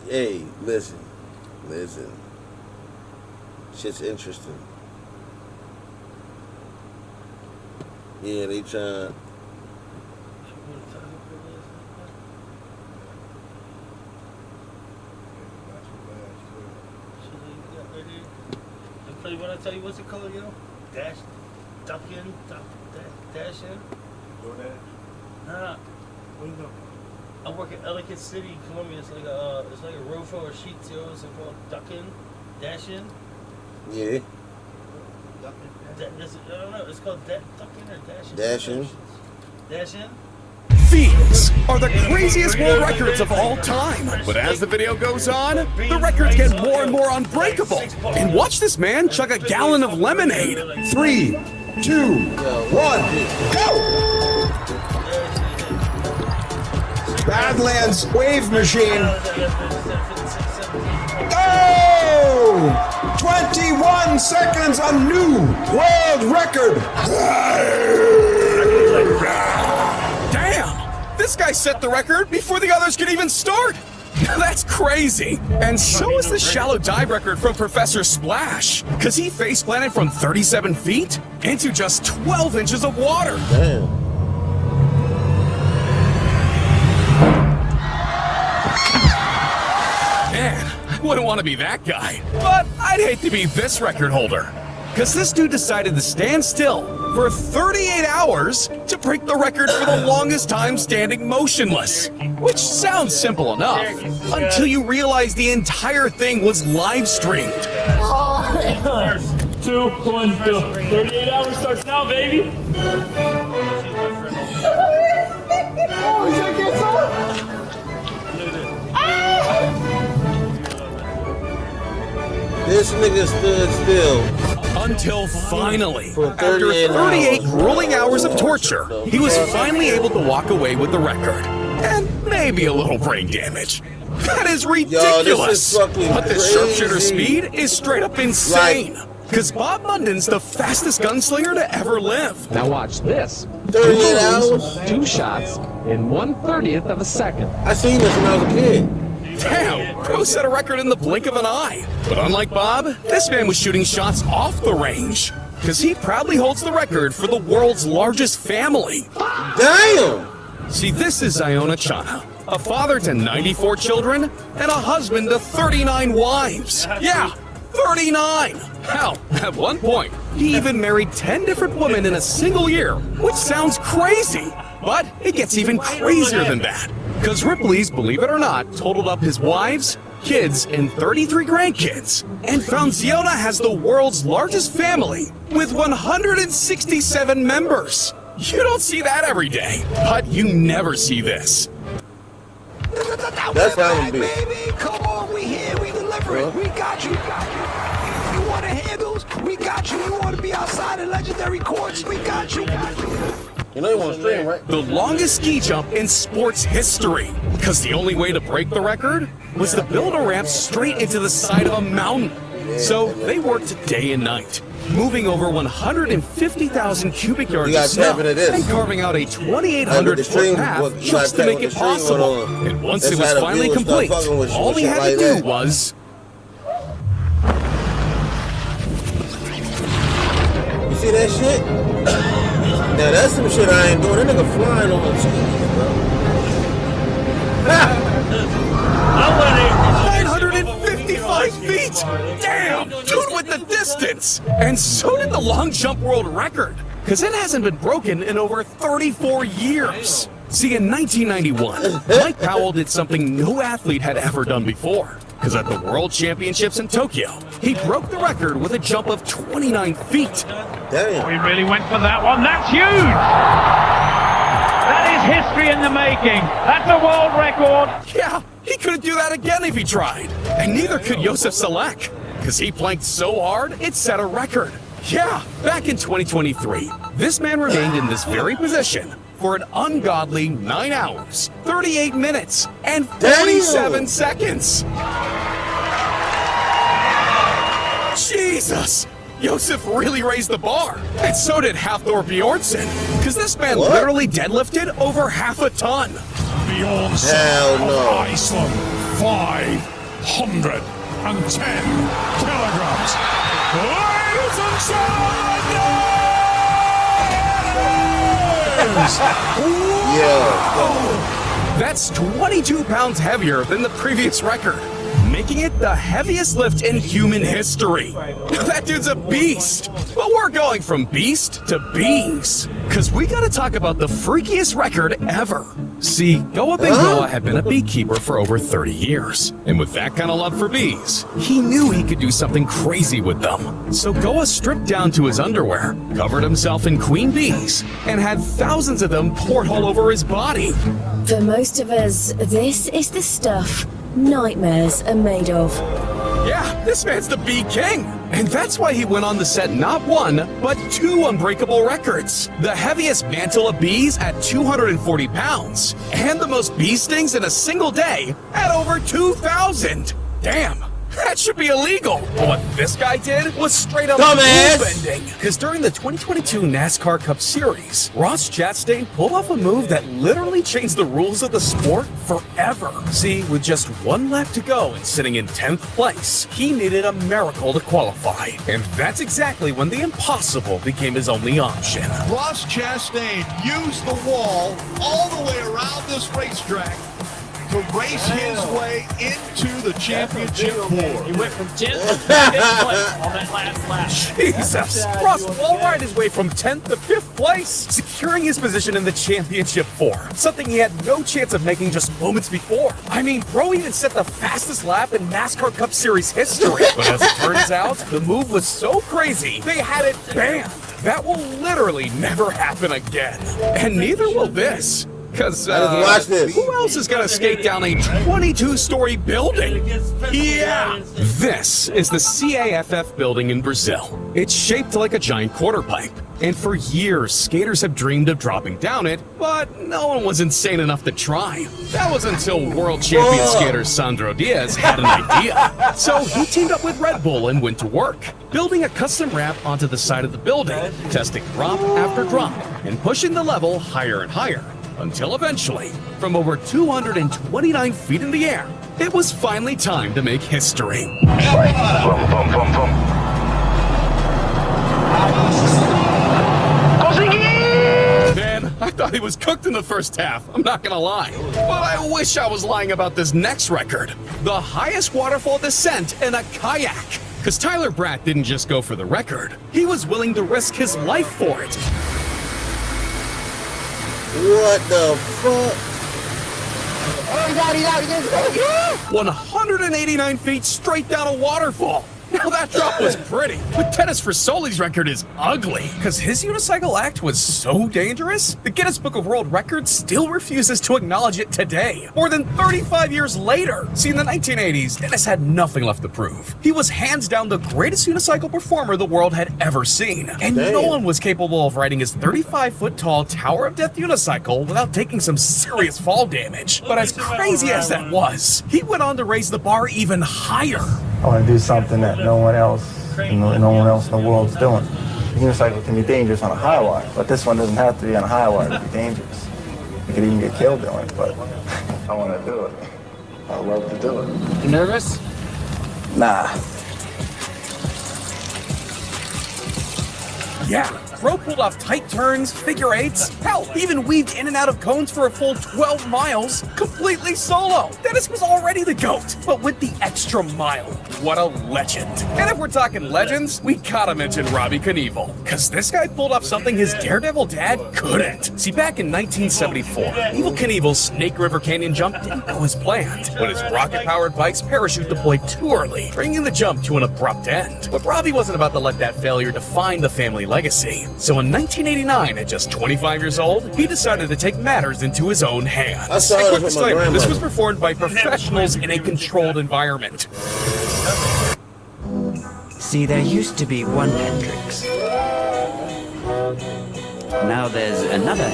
hey, listen. Shit's interesting. Yeah, they trying. When I tell you what's it called, yo? Dash in? Nah. I work at Ellicott City, Columbia. It's like a road full of sheets, yo. It's called dash in. Yeah. I don't know. It's called duck in or dash in. Dash in. Dash in. These are the craziest world records of all time. But as the video goes on, the records get more and more unbreakable. And watch this man chug a gallon of lemonade. 3, 2, 1, go! Badlands wave machine. Oh! 21 seconds, a new world record. Damn! This guy set the record before the others could even start. That's crazy. And so is the shallow dive record from Professor Splash, because he face planted from 37 feet into just 12 inches of water. Damn. Man, I wouldn't want to be that guy, but I'd hate to be this record holder. Because this dude decided to stand still for 38 hours to break the record for the longest time standing motionless. Which sounds simple enough, until you realize the entire thing was live streamed. 2, 1, go. 38 hours starts now, baby. Oh, is that good song? This nigga stood still. Until finally, after 38 grueling hours of torture, he was finally able to walk away with the record. And maybe a little brain damage. That is ridiculous! Yo, this is but the crazy. sharpshooter speed is straight up insane. Because Bob Munden's the fastest gunslinger to ever live. Now watch this. 38 hours? 2 shots in 1/30th of a second. I seen this when I was a kid. Damn, bro set a record in the blink of an eye. But unlike Bob, this man was shooting shots off the range. Because he proudly holds the record for the world's largest family. Damn! See, this is Iona Chana, a father to 94 children and a husband to 39 wives. Yeah, 39! Hell, at one point, he even married 10 different women in a single year, which sounds crazy. But it gets even crazier than that. Because Ripley's, believe it or not, totaled up his wives, kids, and 33 grandkids, and found Ziona has the world's largest family with 167 members. You don't see that every day, but you never see this. That's how I'm baby. Come on, we here, we deliver it. We got you. You want the handles? We got you. You want to be outside in legendary courts? We got you. You know you want to stream, right? The longest ski jump in sports history. Because the only way to break the record was to build a ramp straight into the side of a mountain. So they worked day and night, moving over 150,000 cubic yards of snow and carving out a 2,800-foot path just to make it possible. And once it was finally complete, all he had to do was... You see that shit? Now that's some shit I ain't doing. That nigga flying on the skis, bro. 955 feet! Damn! Dude with the distance! And so did the long jump world record, because it hasn't been broken in over 34 years. See, in 1991, Mike Powell did something no athlete had ever done before. Because at the World Championships in Tokyo, he broke the record with a jump of 29 feet. Damn. We really went for that one. That's huge! That is history in the making. That's a world record. Yeah, he couldn't do that again if he tried. And neither could Josef Salek, because he planked so hard, it set a record. Yeah, back in 2023, this man remained in this very position for an ungodly 9 hours, 38 minutes, and 47 seconds. Jesus! Josef really raised the bar, and so did Hafthor Bjornsson, because this man literally deadlifted over half a ton. Hell no. Iceland, 510 kilograms. Ladies and Whoa! That's 22 pounds heavier than the previous record, making it the heaviest lift in human history. That dude's a beast. But we're going from beast to beings, because we gotta talk about the freakiest record ever. See, Goa Bengoa had been a beekeeper for over 30 years, and with that kind of love for bees, he knew he could do something crazy with them. So Goa stripped down to his underwear, covered himself in queen bees, and had thousands of them poured all over his body. For most of us, this is the stuff nightmares are made of. Yeah, this man's the bee king. And that's why he went on to set not one, but 2 unbreakable records. The heaviest mantle of bees at 240 pounds, and the most bee stings in a single day at over 2,000. Damn. That should be illegal. But what this guy did was straight up rule-bending. Because during the 2022 NASCAR Cup Series, Ross Chastain pulled off a move that literally changed the rules of the sport forever. See, with just 1 lap to go and sitting in 10th place, he needed a miracle to qualify. And that's exactly when the impossible became his only option. Ross Chastain used the wall all the way around this racetrack to race his way into the championship four. He went from 10th to 5th place on that last lap. Jesus! Ross wall ride his way from 10th to 5th place, securing his position in the championship four, something he had no chance of making just moments before. I mean, bro even set the fastest lap in NASCAR Cup Series history. But as it turns out, the move was so crazy, they had it banned. That will literally never happen again. And neither will this. Because, watch this. Who else is gonna skate down a 22-story building? Yeah! This is the CAFF building in Brazil. It's shaped like a giant quarter pipe. And for years, skaters have dreamed of dropping down it, but no one was insane enough to try. That was until world champion skater Sandro Diaz had an idea. So he teamed up with Red Bull and went to work, building a custom ramp onto the side of the building, testing drop after drop, and pushing the level higher and higher. Until eventually, from over 229 feet in the air, it was finally time to make history. Man, I thought he was cooked in the first half, I'm not gonna lie. But I wish I was lying about this next record. The highest waterfall descent in a kayak. Because Tyler Bratt didn't just go for the record, he was willing to risk his life for it. What the fuck? Oh, he's out, 189 feet straight down a waterfall. Now that drop was pretty, but Dennis Frasoli's record is ugly, because his unicycle act was so dangerous, the Guinness Book of World Records still refuses to acknowledge it today, more than 35 years later. See, in the 1980s, Dennis had nothing left to prove. He was hands down the greatest unicycle performer the world had ever seen, and no one was capable of riding his 35-foot-tall Tower of Death unicycle without taking some serious fall damage. But as crazy as that was, he went on to raise the bar even higher. I want to do something that no one else in the world is doing. The unicycle can be dangerous on a high wire, but this one doesn't have to be on a high wire to be dangerous. You could even get killed doing it, but I want to do it. I love to do it. You nervous? Nah. Yeah, Bro pulled off tight turns, figure eights, hell, even weaved in and out of cones for a full 12 miles, completely solo. Dennis was already the GOAT, but with the extra mile. what a legend. And if we're talking legends, we gotta mention Robbie Knievel. Cause this guy pulled off something his Daredevil dad couldn't. See, back in 1974, Evel Knievel's Snake River Canyon jump didn't go as planned when his rocket-powered bike's parachute deployed too early, bringing the jump to an abrupt end. But Robbie wasn't about to let that failure define the family legacy. So in 1989, at just 25 years old, he decided to take matters into his own hands. I saw A this quick with my disclaimer, this grandmother. was performed by professionals in a controlled environment. See, there used to be one Hendrix. Now there's another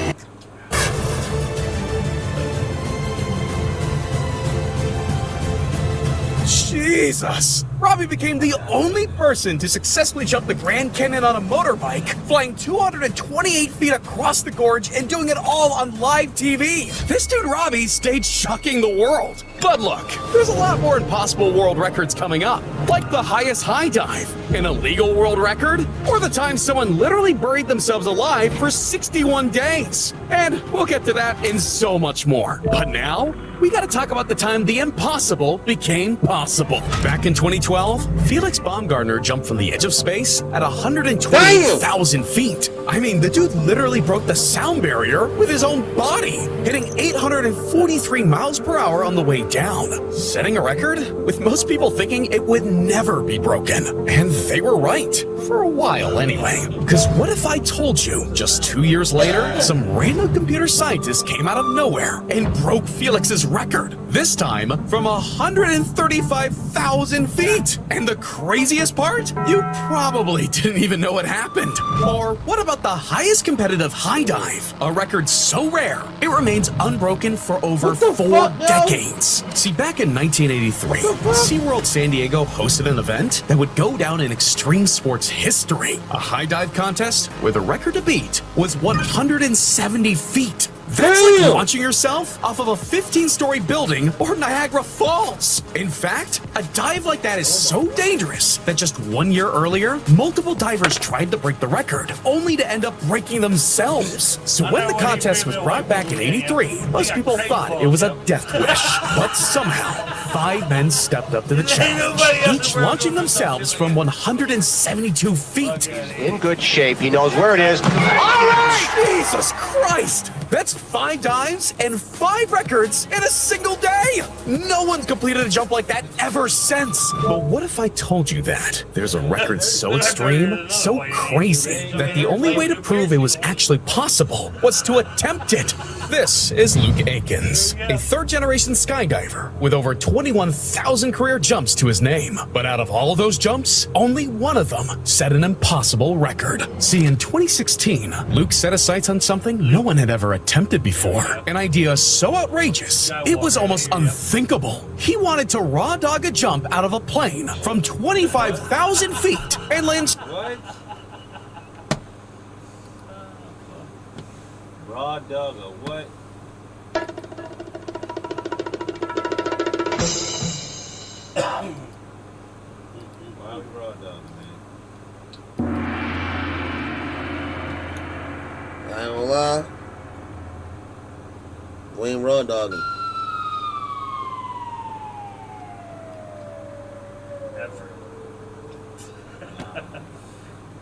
Jesus! Robbie became the only person to successfully jump the Grand Canyon on a motorbike, flying 228 feet across the gorge and doing it all on live TV. This dude Robbie stayed shocking the world. But look, there's a lot more impossible world records coming up, like the highest high dive, an illegal world record, or the time someone literally buried themselves alive for 61 days. And we'll get to that and so much more. But now, we gotta talk about the time the impossible became possible. Back in 2012, Felix Baumgartner jumped from the edge of space at 120,000 feet. I mean, the dude literally broke the sound barrier with his own body, hitting 843 miles per hour on the way down, setting a record with most people thinking it would never be broken. And they were right, for a while anyway. Because what if I told you, just 2 years later, some random computer scientist came out of nowhere and broke Felix's record, this time from 135,000 feet. And the craziest part? You probably didn't even know it happened. Or what about the highest competitive high dive? A record so rare, it remains unbroken for over 4 decades. See, back in 1983, SeaWorld San Diego hosted an event that would go down in extreme sports history. A high dive contest where the record to beat was 170 feet. That's like launching yourself off of a 15-story building or Niagara Falls. In fact, a dive like that is so dangerous that just 1 year earlier, multiple divers tried to break the record, only to end up breaking themselves. So when the contest was brought back in '83, most people thought it was a death wish. But somehow, 5 men stepped up to the challenge, each launching themselves from 172 feet. In good shape. He knows where it is. Jesus Christ! That's 5 dives and 5 records in a single day! No one's completed a jump like that ever since! But what if I told you that there's a record so extreme, so crazy, that the only way to prove it was actually possible was to attempt it? This is Luke Akins, a third-generation skydiver with over 21,000 career jumps to his name. But out of all of those jumps, only one of them set an impossible record. See, in 2016, Luke set his sights on something no one had ever attempted before. An idea so outrageous, it was almost unthinkable. He wanted to raw dog a jump out of a plane from 25,000 feet and land... What? Raw dog or what? Why we raw dog, man? I ain't gonna lie. We ain't raw dogging.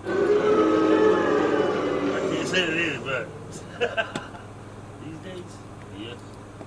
I can't say it is, but these days, yeah.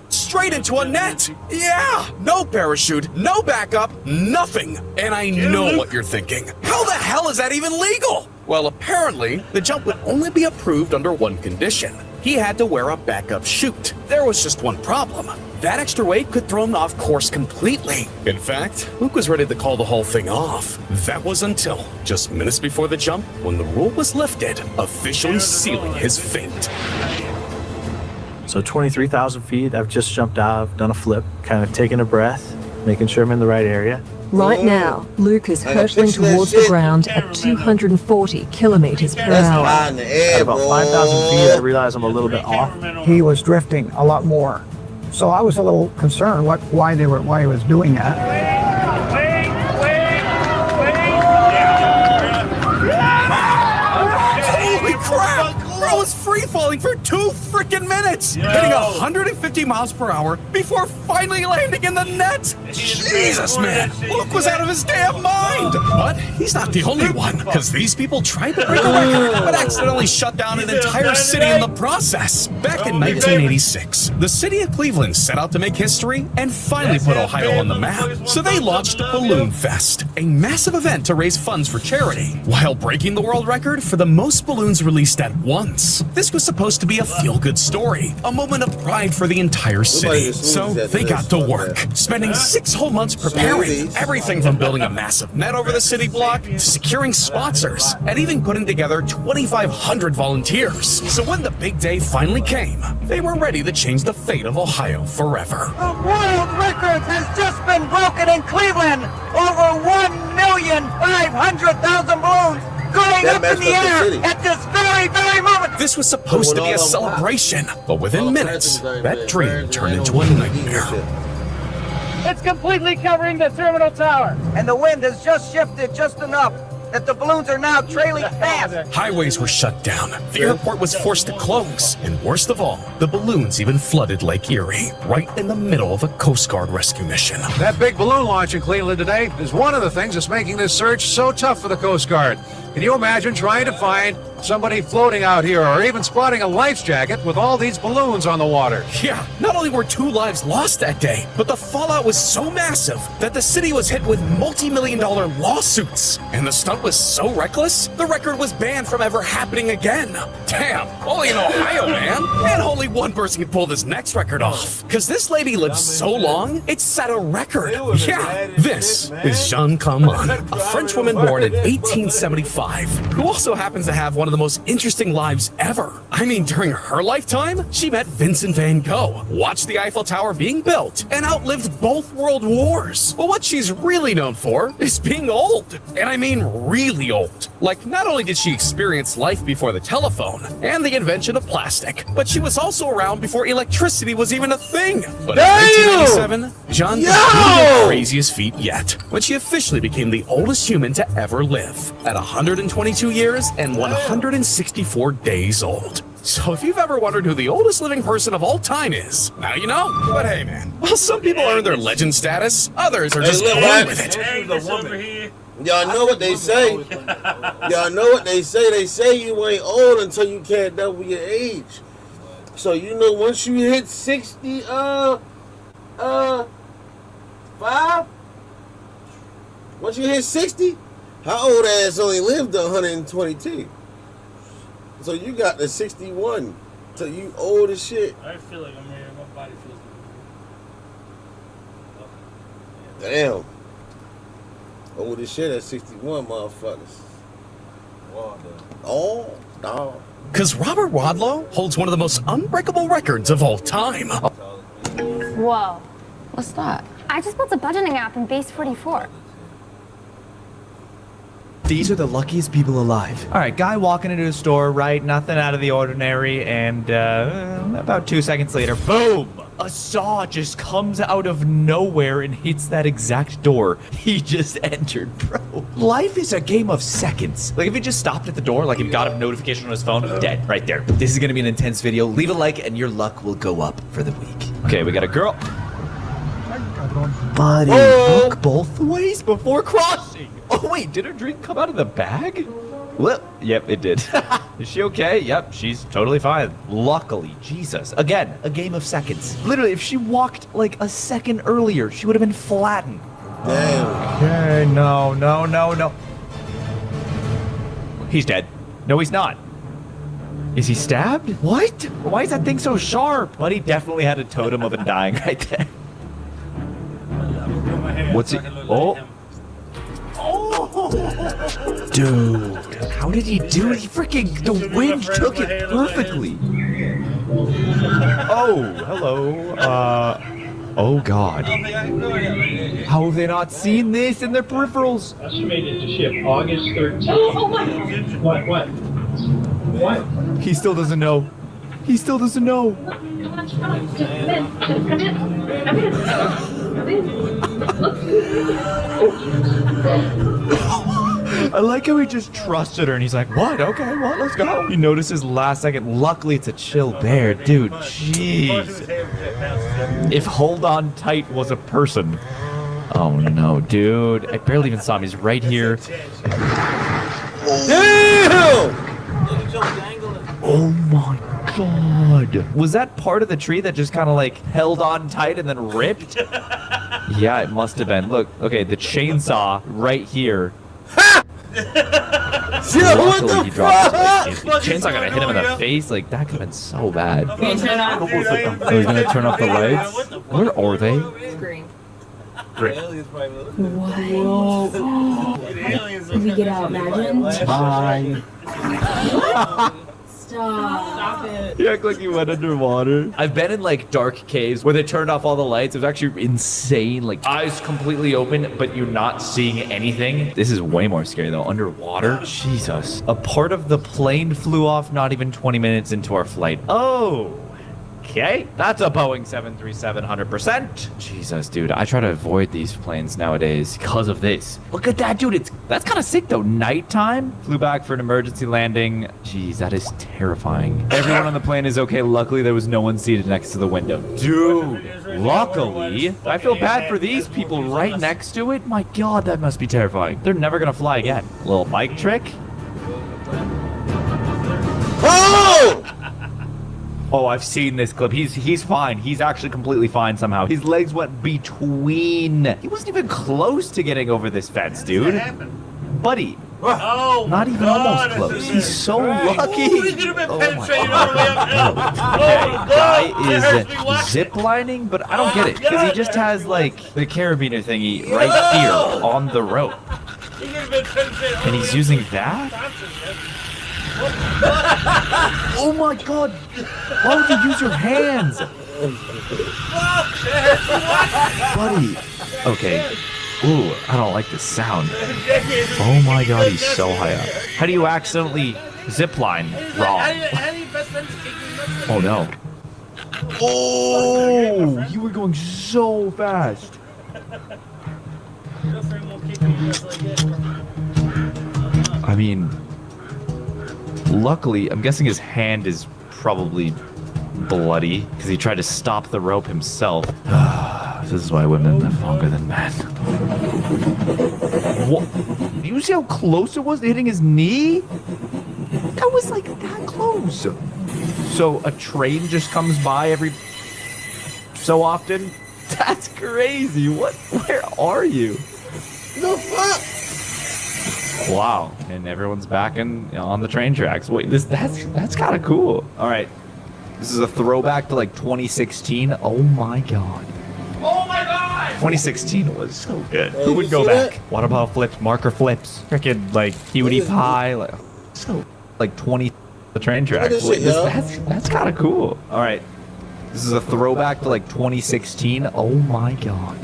Straight into a net! Yeah! No parachute, no backup, nothing! And I know what you're thinking. How the hell is that even legal? Well, apparently, the jump would only be approved under one condition. He had to wear a backup chute. There was just one problem. That extra weight could throw him off course completely. In fact, Luke was ready to call the whole thing off. That was until just minutes before the jump, when the rule was lifted, officially sealing his fate. So 23,000 feet, I've just jumped out, I've done a flip, kind of taking a breath, making sure I'm in the right area. Right now, Luke is hurtling towards the ground at 240 kilometers per hour. At about 5,000 feet, I realize I'm a little bit off. He was drifting a lot more. So I was a little concerned why he was doing that. Holy crap! It was free falling for 2 freaking minutes, hitting 150 miles per hour before finally landing in the net. Jesus, man. Luke was out of his damn mind. But he's not the only one, because these people tried to break a record, but accidentally shut down an entire city in the process. Back in 1986, the city of Cleveland set out to make history and finally put Ohio on the map. So they launched Balloon Fest, a massive event to raise funds for charity, while breaking the world record for the most balloons released at once. This was supposed to be a feel-good story, a moment of pride for the entire city. So they got to work, spending 6 whole months preparing everything from building a massive net over the city block to securing sponsors and even putting together 2,500 volunteers. So when the big day finally came, they were ready to change the fate of Ohio forever. The world record has just been broken in Cleveland. Over 1,500,000 balloons going up in the air at this very, very moment. This was supposed to be a celebration, but within minutes, that dream turned into a nightmare. It's completely covering the terminal tower. And the wind has just shifted just enough that the balloons are now trailing fast. Highways were shut down, the airport was forced to close, and worst of all, the balloons even flooded Lake Erie, right in the middle of a Coast Guard rescue mission. That big balloon launch in Cleveland today is one of the things that's making this search so tough for the Coast Guard. Can you imagine trying to find somebody floating out here or even spotting a life jacket with all these balloons on the water? Yeah, not only were 2 lives lost that day, but the fallout was so massive that the city was hit with multi-million-dollar lawsuits. And the stunt was so reckless, the record was banned from ever happening again. Damn, only in Ohio, man. And only one person could pull this next record off. Because this lady lived so long, it set a record. Yeah, this is Jeanne Calment, a French woman born in 1875, who also happens to have one of the most interesting lives ever. I mean, during her lifetime, she met Vincent van Gogh, watched the Eiffel Tower being built, and outlived both world wars. But what she's really known for is being old. And I mean really old. Like, not only did she experience life before the telephone and the invention of plastic, but she was also around before electricity was even a thing. But in 1987, Jeanne did the craziest feat yet, when she officially became the oldest human to ever live, at 122 years and 164 days old. So if you've ever wondered who the oldest living person of all time is, now you know. But hey, man, while some people earn their legend status, others are just born with it. Y'all know what they say. Y'all know what they say. They say you ain't old until you can't double your age. So you know once you hit 65, once you hit 60, how old ass only lived to 122? So you got the 61. So you old as shit. I feel like I'm here. My body feels Damn. Old as shit at 61, motherfuckers. Oh, dog. Because Robert Wadlow holds one of the most unbreakable records of all time. Whoa. What's that? I just built a budgeting app in Base 44. These are the luckiest people alive. All right, guy walking into a store, right? Nothing out of the ordinary, and about 2 seconds later, boom! A saw just comes out of nowhere and hits that exact door he just entered, bro. Life is a game of seconds. Like, if he just stopped at the door, like, he got a notification on his phone, dead, right there. This is gonna be an intense video. Leave a like, and your luck will go up for the week. Okay, we got a girl. Buddy, look both ways before crossing. Oh, wait, did her drink come out of the bag? Well, yep, it did. Is she okay? Yep, she's totally fine. Luckily, Jesus. Again, a game of seconds. Literally, if she walked like a second earlier, she would have been flattened. Damn. Okay, no. He's dead. No, he's not. Is he stabbed? What? Why is that thing so sharp? Buddy definitely had a totem of a dying right there. What's it? Oh. Dude, how did he do it? He freaking, the wind took it perfectly. Oh, hello. Oh God. How have they not seen this in their peripherals? Estimated to ship August 13th. Oh my! What? He still doesn't know. He still doesn't know. I like how he just trusted her and he's like, what? Okay, well, let's go. He notices last second. Luckily, it's a chill bear. Dude, jeez. If hold on tight was a person. Oh no, dude. I barely even saw him. He's right here. Damn! Oh my god. Was that part of the tree that just kind of like held on tight and then ripped? Yeah, it must have been. Look, okay, the chainsaw right here. Luckily, he dropped it. The chainsaw gonna hit him in the face. Like, that could have been so bad. So he's gonna turn off the lights. Where are they? Green. Great. Whoa. If we get out, imagine. Bye. Stop it. You act like you went underwater. I've been in like dark caves where they turned off all the lights. It was actually insane. Like eyes completely open, but you're not seeing anything. This is way more scary though. Underwater? Jesus. A part of the plane flew off not even 20 minutes into our flight. Oh. Okay, that's a Boeing 737 100%. Jesus, dude, I try to avoid these planes nowadays because of this. Look at that, dude. That's kind of sick, though. Nighttime. Flew back for an emergency landing. Jeez, that is terrifying. Everyone on the plane is okay. Luckily, there was no one seated next to the window. Dude, luckily. I feel bad for these people right next to it. My God, that must be terrifying. They're never going to fly again. Little bike trick. Oh! Oh, I've seen this clip. He's fine. He's actually completely fine somehow. His legs went between. He wasn't even close to getting over this fence, dude. Buddy. Oh, not even almost close. He's so lucky. Ooh, he could have been penetrated all the way up. Okay, guy is zip lining, but I don't get it because he just has like the carabiner thingy right here on the rope, and he's using that. Oh my God! Why would you use your hands? Buddy. Okay. Ooh, I don't like this sound. Oh my God, he's so high up. How do you accidentally zipline wrong? Oh no. Oh, you were going so fast. I mean, luckily, I'm guessing his hand is probably bloody because he tried to stop the rope himself. This is why women live longer than men. What? Do you see how close it was to hitting his knee? That was like that close. So a train just comes by every so often? That's crazy. What? Where are you? The fuck? Wow, and everyone's back on the train tracks. Wait, that's kind of cool. All right, this is a throwback to like 2016. Oh my God. Oh my God! 2016 was so good. Who would go back? What about flips? Marker flips. Freaking like Cutie Pie. Like, so like 20 the train tracks. Wait, that's kind of cool. All right, this is a throwback to like 2016. Oh my God.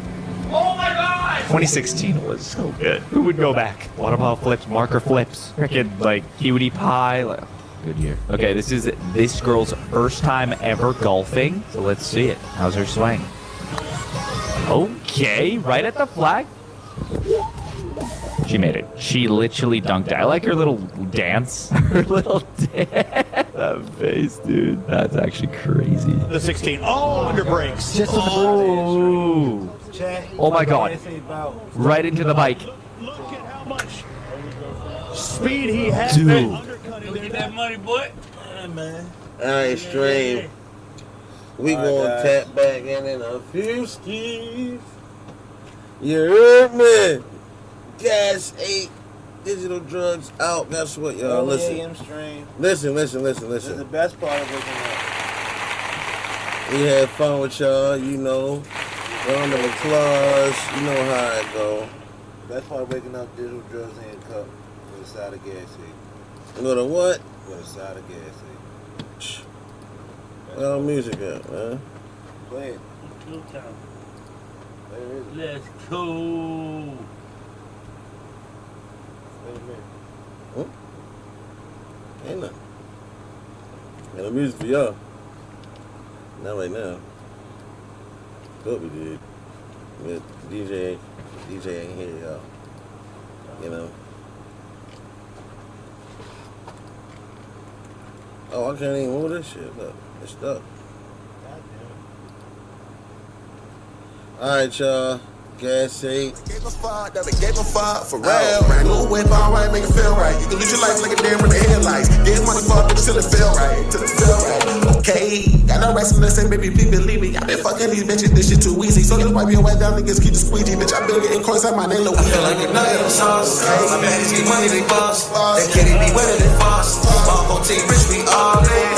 Oh my God! 2016 was so good. Who would go back? What about flips? Marker flips. Freaking like Cutie Pie. Like, good year. Okay, this is this girl's first time ever golfing. So let's see it. How's her swing? Okay, right at the flag. She made it. She literally dunked it. I like her little dance. Her little dance. That face, dude. That's actually crazy. The 16. Oh, under brakes. Just oh. Oh my God. Right into the bike. Look at how much speed he has. Dude. Get that money, boy. Yeah, man. Alright, stream. We gonna tap back in a few skis. You heard me? Gas 8, digital drugs out. Guess what, y'all? Listen. Listen. This is the best part of waking up. We had fun with y'all, you know. Round of applause. You know how it go. Best part of waking up, digital drugs in your cup with a side of gas. With a what? With a side of gas. Where our music at, man? Play it. Let's go. Ain't nothing. Got no music for y'all. Not right now. Thought we did. But DJ ain't here, y'all. You know? Oh, I can't even move this shit. Look, it's stuck. Alright, y'all. Gas 8. Gave a fuck for real. Brand new whip, alright, make it feel right. You can lose your life like a damn in the headlights. Get money for it till it feel right. Till it feel right. Okay, got no rest in the same, baby, please believe me. I been fucking these bitches, this shit too easy. So you wipe your way down, niggas keep the squeegee. Bitch, I been getting coins out my name, Louis. I feel like a nut of sauce. My baddies get money, they boss. That kitty be wetter than Foss. My whole team rich, we all in.